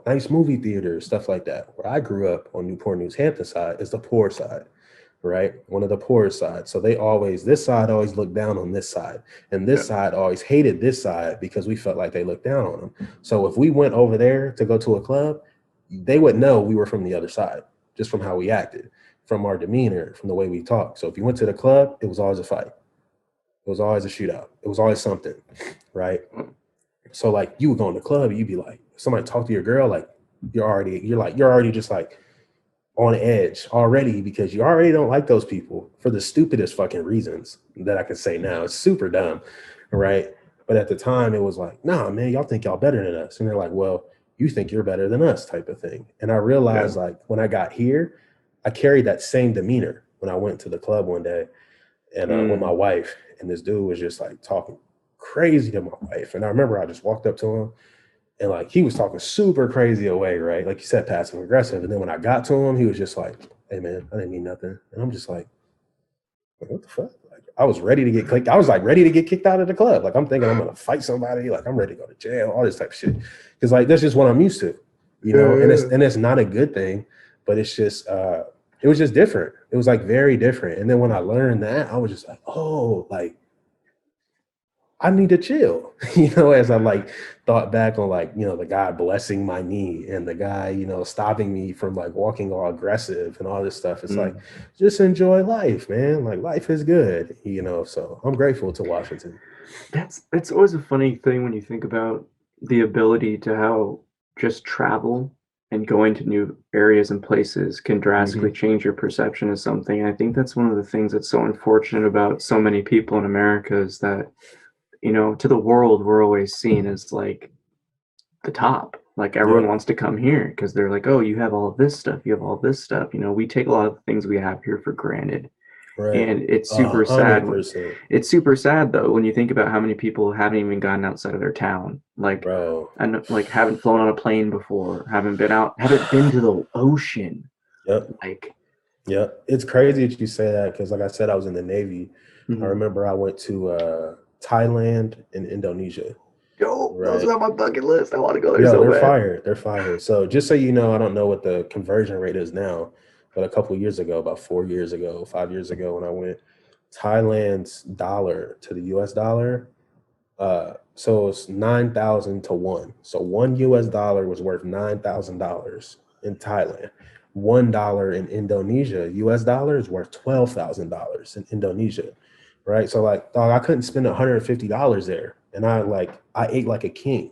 nice movie theaters, stuff like that. Where I grew up on Newport News Hampton side is the poor side, right? One of the poorest sides. So this side always looked down on this side, and
Yeah.
this side always hated this side because we felt like they looked down on them. So if we went over there to go to a club, they would know we were from the other side just from how we acted, from our demeanor, from the way we talk. So if you went to the club, it was always a fight. It was always a shootout. It was always something, right? So like you would go in the club, you'd be like, somebody talk to your girl, like you're already just like on edge already because you already don't like those people for the stupidest fucking reasons that I can say now. It's super dumb, right? But at the time, it was like, nah, man, y'all think y'all better than us. And they're like, well, you think you're better than us type of thing. And I
Yeah.
realized like when I got here, I carried that same demeanor when I went to the club one day and with my
Mm.
wife. And this dude was just like talking crazy to my wife. And I remember I just walked up to him and like he was talking super crazy away, right? Like you said, passive aggressive. And then when I got to him, he was just like, hey man, I didn't mean nothing. And I'm just like, what the fuck? Like I was ready to get clicked. I was like ready to get kicked out of the club. Like I'm thinking I'm gonna fight somebody, like I'm ready to go to jail, all this type of shit. Cause like that's just what I'm used to, and it's not a good thing, but it's just it was just different. It was like very different. And then when I learned that, I was just like, oh, like I need to chill, as I like thought back on like, the guy blessing my knee and the guy, stopping me from like walking all aggressive and all this stuff. It's like,
Mm.
just enjoy life, man. Like life is good, so I'm grateful to Washington.
That's always a funny thing when you think about the ability to how just travel and going to new areas and places can drastically
Hmm.
change your perception of something. I think that's one of the things that's so unfortunate about so many people in America is that, to the world, we're always seen as like the top. Like everyone
Yep.
wants to come here because they're like, oh, you have all of this stuff, you have all this stuff. We take a lot of the things we have here for granted.
Right.
And it's
A
super sad
hundred
when
percent,
it's super sad though when you think about how many people haven't even gotten outside of their town. Like
bro.
and like haven't flown on a plane before, haven't been to the ocean.
Yep.
Like
Yep. It's crazy that you say that because, like I said, I was in the Navy. I
mhm.
remember I went to Thailand and Indonesia.
Yo, those
Right.
are on my bucket list. I want to go there
Yo,
so
they're
bad.
fire. They're fire. So just so you know, I don't know what the conversion rate is now, but a couple of years ago, about 4 years ago, 5 years ago, when I went, Thailand's dollar to the US dollar, so it's 9,000 to one. So one US dollar was worth $9,000 in Thailand. $1 in Indonesia, US dollar is worth $12,000 in Indonesia. Right. So like dog, I couldn't spend $150 there. And I ate like a king.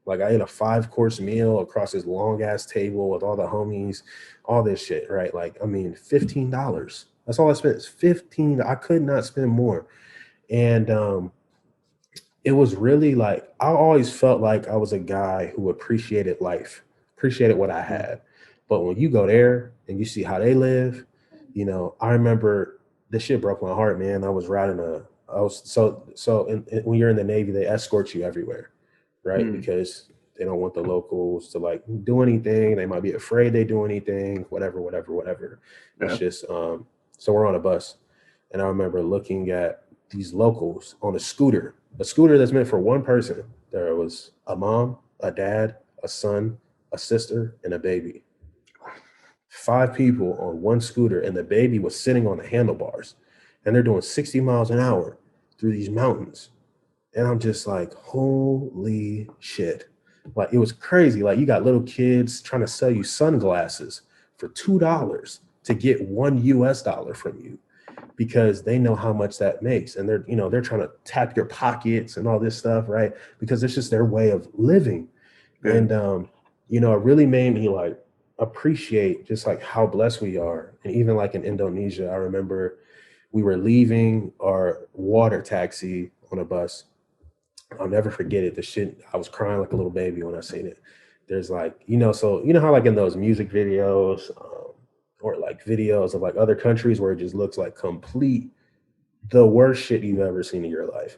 Like I ate a 5 course meal across this long ass table with all the homies, all this shit, right? Like, I mean, $15. That's all I spent. It's 15. I could not spend more. And it was really like I always felt like I was a guy who appreciated life, appreciated what I
Mhm.
had. But when you go there and you see how they live, I remember this shit broke my heart, man. I was when you're in the Navy, they escort you everywhere, right?
Mm.
Because they don't want the locals to like do anything. They might be afraid they do anything, whatever, whatever, whatever. It's
Yeah.
just so we're on a bus and I remember looking at these locals on a scooter that's meant for one person. There was a mom, a dad, a son, a sister, and a baby. 5 people on one scooter, and the baby was sitting on the handlebars. And they're doing 60 miles an hour through these mountains. And I'm just like, holy shit. Like, it was crazy. Like, you got little kids trying to sell you sunglasses for $2 to get $1 from you because they know how much that makes. And they're trying to tap your pockets and all this stuff, right? Because it's just their way of living.
Yeah.
And, it really made me like appreciate just like how blessed we are. And even like in Indonesia, I remember we were leaving our water taxi on a bus. I'll never forget it. The shit, I was crying like a little baby when I seen it. There's like, so you know how like in those music videos or like videos of like other countries where it just looks like complete the worst shit you've ever seen in your life.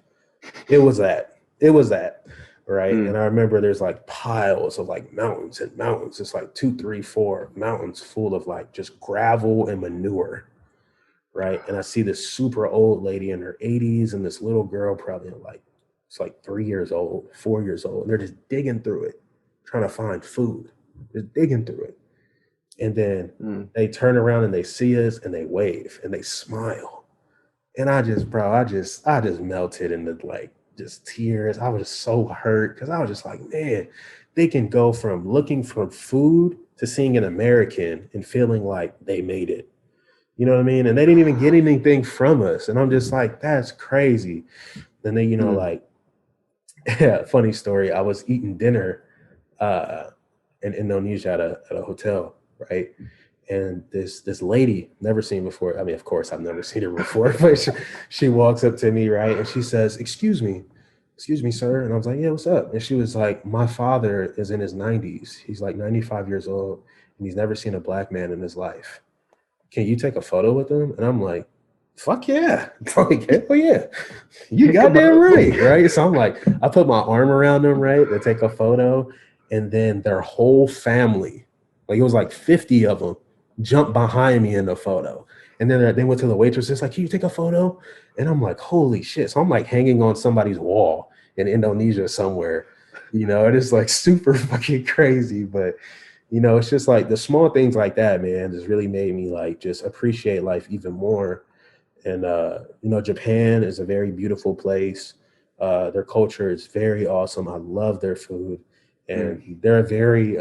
It was that. It was that. right?
Mm.
And I remember there's like piles of like mountains and mountains. It's like two, three, four mountains full of like just gravel and manure, right? And I see this super old lady in her 80s and this little girl probably like it's like 3 years old, 4 years old. And they're just digging through it, trying to find food. Just digging through it. And then
Mm.
they turn around and they see us and they wave and they smile. And I just, bro, I just melted into like just tears. I was so hurt because I was just like, man, they can go from looking for food to seeing an American and feeling like they made it. You know what I mean? And they didn't even get anything from us. And I'm just like, that's crazy. Then they,
Mm.
like, yeah, funny story. I was eating dinner uh, in Indonesia at a hotel, right? And this lady, never seen before. I mean, of course, I've never seen her before, but she walks up to me, right? And she says, excuse me, sir. And I was like, yeah, what's up? And she was like, my father is in his 90s. He's like 95 years old, and he's never seen a black man in his life. Can you take a photo with him? And I'm like, fuck yeah. Like, hell yeah. You
Pick them
goddamn
up.
right. Right. So I'm like, I put my arm around them, right, to take a photo. And then their whole family, like it was like 50 of them, jumped behind me in the photo. And then they went to the waitress, it's like, can you take a photo? And I'm like, holy shit. So I'm like hanging on somebody's wall in Indonesia somewhere. It is like super fucking crazy. But it's just like the small things like that, man, just really made me like just appreciate life even more. And Japan is a very beautiful place. Their culture is very awesome. I love their food,
Mm.
and they're a very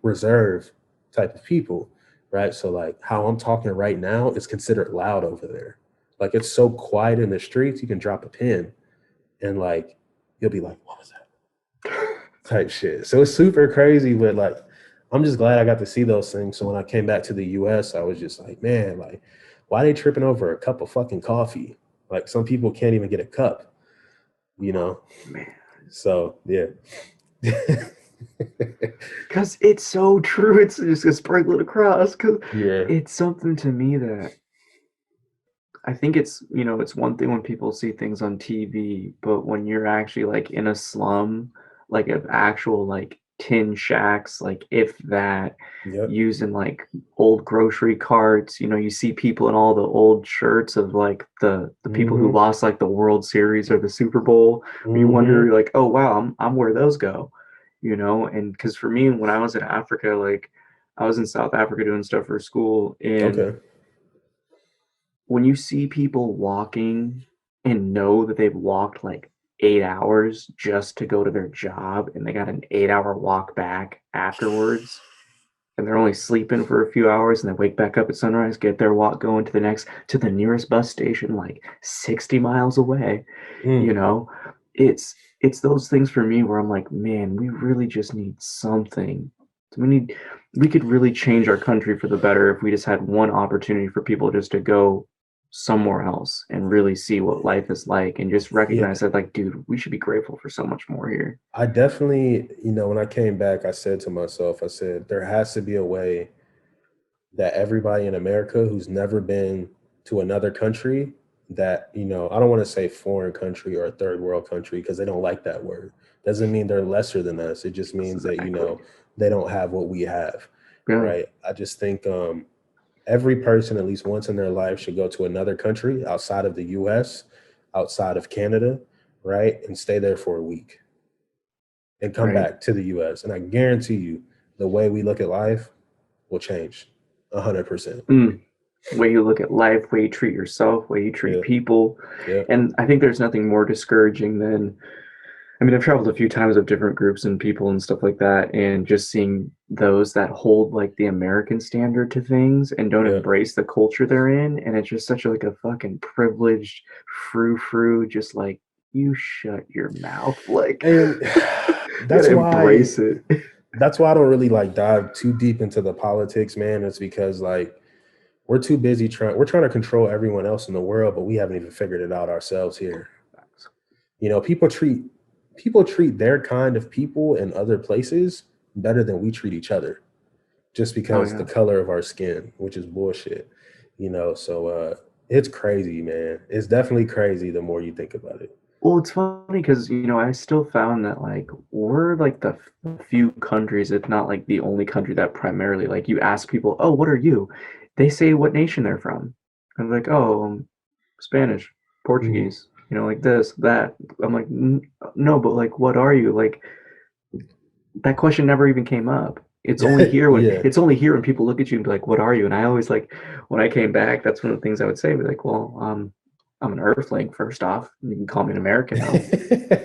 reserved type of people, right? So like how I'm talking right now is considered loud over there. Like it's so quiet in the streets, you can drop a pin, and like you'll be like, "What was that?" type shit. So it's super crazy, but like I'm just glad I got to see those things. So when I came back to the US, I was just like, man, like, why are they tripping over a cup of fucking coffee? Like some people can't even get a cup, you know?
Man.
So yeah.
Because it's so true. It's just a sprinkle across. Because
Yeah.
it's something to me that I think it's one thing when people see things on TV, but when you're actually like in a slum, like of actual like tin shacks, like if that,
Yep.
using like old grocery carts, you see people in all the old shirts of like the people who
Mm-hmm.
lost like the World Series or the Super Bowl. You
Mm-hmm.
wonder like, oh wow, I'm where those go, and because for me when I was in Africa, like I was in South Africa doing stuff for school, and
Okay.
when you see people walking and know that they've walked like 8 hours just to go to their job and they got an 8 hour walk back afterwards and they're only sleeping for a few hours and they wake back up at sunrise, get their walk going to the nearest bus station like 60 miles away, you
Mm.
know, it's those things for me where I'm like, man, we really just need something. We could really change our country for the better if we just had one opportunity for people just to go somewhere else and really see what life is like and just
Yeah.
recognize that like, dude, we should be grateful for so much more here.
I definitely, when I came back, I said to myself, I said, there has to be a way that everybody in America who's never been to another country that, I don't want to say foreign country or a third world country because they don't like that word. Doesn't mean they're lesser than us. It just means that,
Exactly.
they don't have what we have.
Yeah.
Right. I just think every person at least once in their life should go to another country outside of the US, outside of Canada, right? And stay there for a week and come
Right.
back to the US. And I guarantee you the way we look at life will change 100%.
Mm. Way you look at life, way you treat yourself, way you treat
Yeah.
people.
Yeah.
And I think there's nothing more discouraging than, I mean, I've traveled a few times with different groups and people and stuff like that, and just seeing those that hold like the American standard to things and don't
Yeah.
embrace the culture they're in, and it's just such like a fucking privileged frou, just like you shut your mouth, like
And
gotta
that's why
embrace it.
that's why I don't really like dive too deep into the politics, man. It's because like we're too busy we're trying to control everyone else in the world, but we haven't even figured it out ourselves here. People treat their kind of people in other places better than we treat each other just
Oh
because the
yeah.
color of our skin, which is bullshit. So it's crazy, man. It's definitely crazy the more you think about it.
Well, it's funny because, I still found that like we're like the few countries, if not like the only country that primarily like you ask people, oh, what are you? They say what nation they're from. I'm like, oh, Spanish,
Mhm.
Portuguese, like this, that. I'm like, No, but like, what are you? Like that question never even came up.
Yeah.
It's only here when people look at you and be like, what are you? And I always like when I came back, that's one of the things I would say, be like, well, I'm an Earthling first off. You can call me an American though.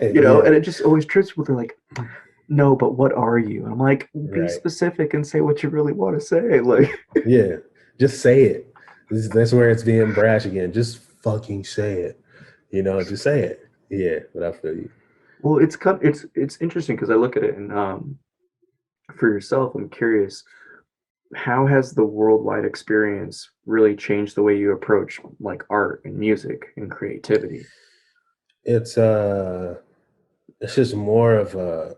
Yeah.
And it just always trips people. They're like, no, but what are you? And I'm like, be
Right.
specific and say what you really want to say. Like,
Yeah. Just say it. That's where it's being brash again. Just fucking say it. Just say it. Yeah, but I feel you.
well, it's interesting because I look at it and for yourself, I'm curious, how has the worldwide experience really changed the way you approach like art and music and creativity?
It's it's just more of a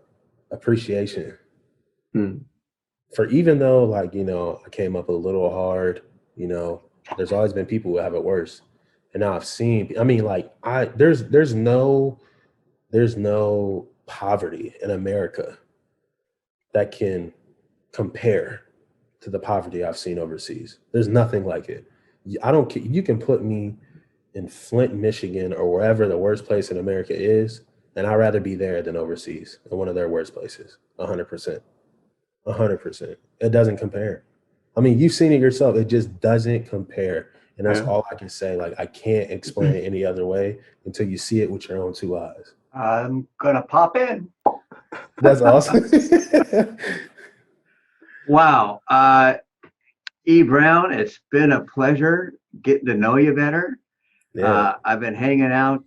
appreciation
Hmm.
for, even though, like, I came up a little hard, you know, there's always been people who have it worse. And now I've seen, I mean, like, there's no poverty in America that can compare to the poverty I've seen overseas. There's nothing like it. I don't care. You can put me in Flint, Michigan, or wherever the worst place in America is, and I'd rather be there than overseas in one of their worst places. 100%. 100%. It doesn't compare. I mean, you've seen it yourself. It just doesn't compare. And that's
Yeah.
all I can say. Like, I can't explain it any other way until you see it with your own two eyes.
I'm gonna pop in.
That's awesome.
Wow. E. Brown, it's been a pleasure getting to know you better.
Yeah.
I've been hanging out,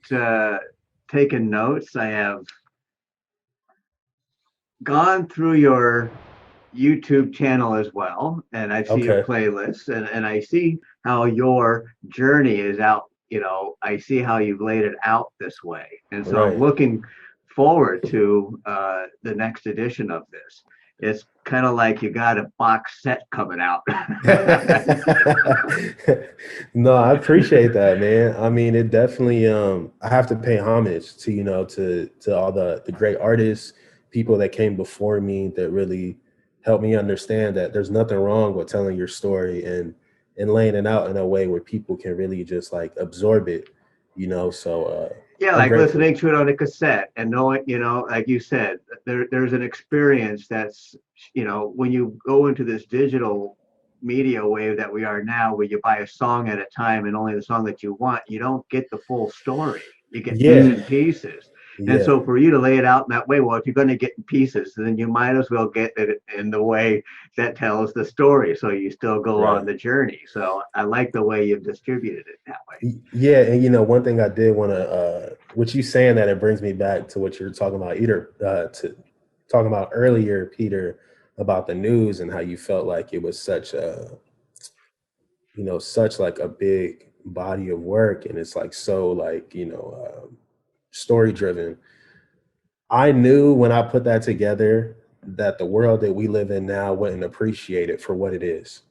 taking notes. I have gone through your YouTube channel as well, and I see your
Okay.
playlists, and I see how your journey is out. I see how you've laid it out this way, and so I'm
Right.
looking forward to the next edition of this. It's kind of like you got a box set coming out.
No, I appreciate that, man. I mean, it definitely I have to pay homage to, to all the great artists, people that came before me that really helped me understand that there's nothing wrong with telling your story and laying it out in a way where people can really just like absorb it, so
Yeah,
I'm
like
grateful.
listening to it on a cassette and knowing, like you said, there's an experience that's, when you go into this digital media wave that we are now, where you buy a song at a time and only the song that you want, you don't get the full story. You get bits
Yeah.
and pieces. And
Yeah.
so for you to lay it out in that way, well, if you're going to get pieces, then you might as well get it in the way that tells the story. So you still go
Right.
on the journey. So I like the way you've distributed it that way.
Yeah, and one thing I did want to, what you saying that, it brings me back to what you're talking about, either to talking about earlier, Peter, about the news and how you felt like it was such a, such like a big body of work, and it's like so like story driven. I knew when I put that together that the world that we live in now wouldn't appreciate it for what it is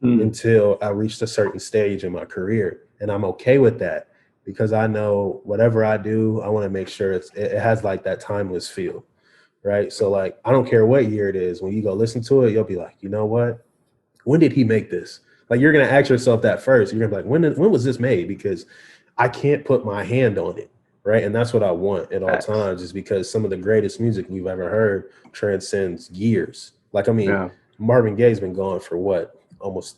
Hmm.
until I reached a certain stage in my career. And I'm okay with that because I know whatever I do, I want to make sure it has like that timeless feel. Right. So like, I don't care what year it is. When you go listen to it, you'll be like, you know what? When did he make this? Like, you're going to ask yourself that first. You're gonna be like, when was this made? Because I can't put my hand on it. Right. And that's what I want at all
Facts.
times, is because some of the greatest music we've ever heard transcends years. Like, I mean,
Yeah.
Marvin Gaye's been gone for what, almost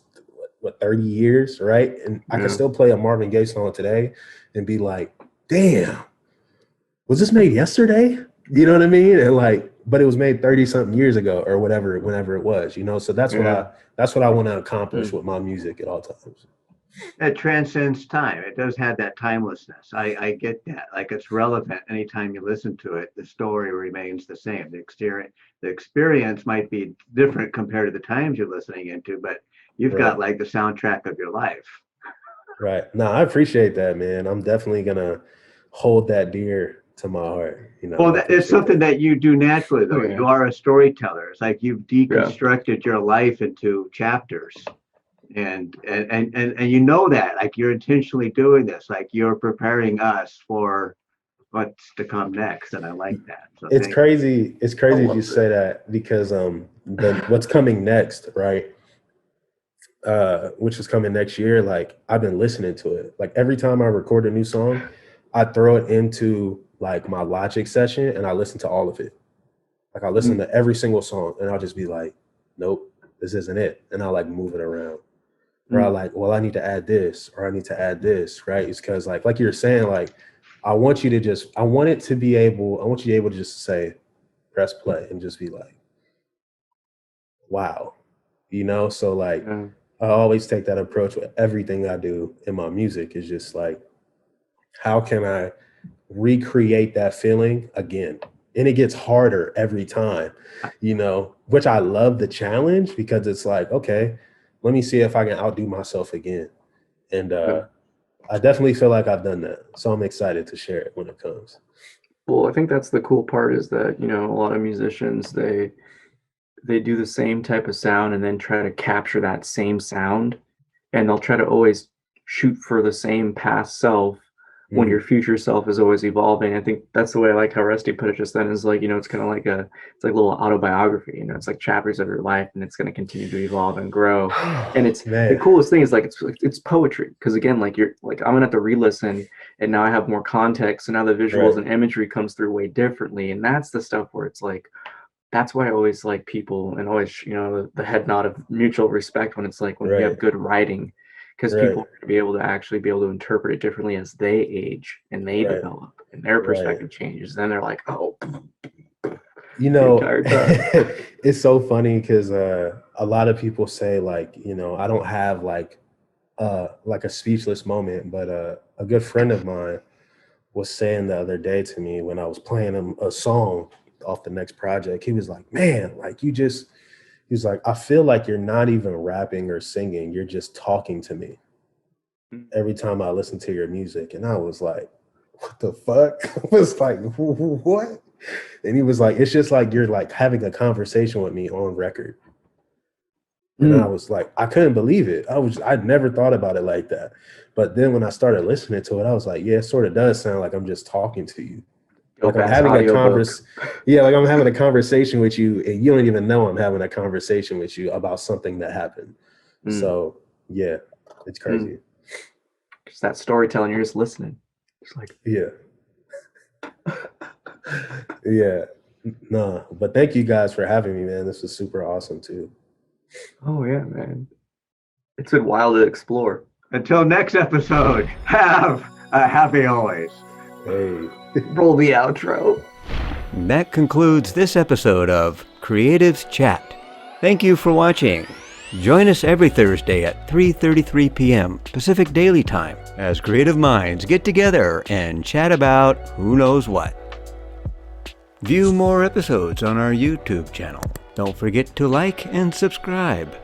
what, 30 years, right? And I can
Yeah.
still play a Marvin Gaye song today and be like, damn, was this made yesterday? You know what I mean? And like, but it was made 30 something years ago or whatever, whenever it was, So
Yeah.
that's what I want to accomplish
Hmm.
with my music at all times.
It transcends time. It does have that timelessness. I get that. Like it's relevant anytime you listen to it. The story remains the same. The experience might be different compared to the times you're listening into, but you've got
Right.
like the soundtrack of your life.
Right. No, I appreciate that, man. I'm definitely gonna hold that dear to my heart.
Well,
I
it's
appreciate
something
that.
that you do naturally,
Oh
though.
yeah.
You are a storyteller. It's like you've
Yeah.
deconstructed your life into chapters. And you know that, like you're intentionally doing this, like you're preparing us for what's to come next, and I like that. So
It's
thank you.
crazy. It's crazy
I
if you
love
say that because what's coming next, right? Which is coming next year. Like I've been listening to it. Like every time I record a new song, I throw it into like my Logic session and I listen to all of it. Like I listen to every single song and I'll just be like, nope, this isn't it. And I'll like move it around. Or I like, well, I need to add this, or I need to add this, right? It's because like you're saying, like, I want you to be able to just say, press play and just be like, wow, So like,
Yeah.
I always take that approach with everything I do in my music is just like, how can I recreate that feeling again? And it gets harder every time, which I love the challenge because it's like, okay, let me see if I can outdo myself again. And I definitely feel like I've done that. So I'm excited to share it when it comes.
Well, I think that's the cool part is that, a lot of musicians, they do the same type of sound and then try to capture that same sound, and they'll try to always shoot for the same past self when your future self is always evolving. I think that's the way I like how Rusty put it just then, is like, it's kind of like it's like a little autobiography, it's like chapters of your life and it's going to continue to evolve and grow. And it's the
Man,
coolest thing is like, it's poetry. Cause again, like you're like, I'm gonna have to re-listen and now I have more context. So now the visuals
right,
and imagery comes through way differently. And that's the stuff where it's like, that's why I always like people and always, the head nod of mutual respect when it's like when you
right,
have good writing, because
right,
people are gonna be able to actually be able to interpret it differently as they age and they
right,
develop and their
right.
perspective changes. Then they're like, oh,
You
the
know,
entire time.
it's so funny because a lot of people say like, I don't have like a speechless moment, but a good friend of mine was saying the other day to me when I was playing him a song off the next project, he was like, man, like he's like, I feel like you're not even rapping or singing. You're just talking to me every time I listen to your music. And I was like, what the fuck? I was like, what? And he was like, it's just like you're like having a conversation with me on record. And I was like, I couldn't believe it. I'd never thought about it like that. But then when I started listening to it, I was like, yeah, it sort of does sound like I'm just talking to you. Like
Dope
I'm
ass
having a
audiobook.
like I'm having a conversation with you and you don't even know I'm having a conversation with you about something that happened. So yeah, it's crazy.
Just that storytelling, you're just listening. Just like,
Yeah. Yeah. No, but thank you guys for having me, man. This was super awesome too.
oh yeah, man. It's been wild to explore.
Until next episode, have a happy always.
Hey.
Roll the outro.
That concludes this episode of Creatives Chat. Thank you for watching. Join us every Thursday at 3:33 p.m. Pacific Daily Time as creative minds get together and chat about who knows what. View more episodes on our YouTube channel. Don't forget to like and subscribe.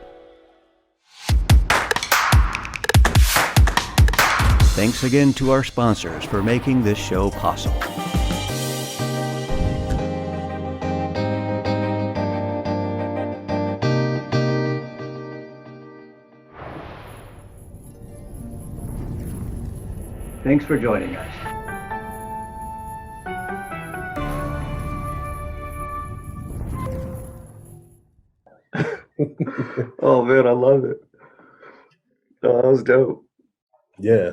Thanks again to our sponsors for making this show possible.
Thanks for joining us.
Oh man, I love it. Oh, that was dope.
Yeah.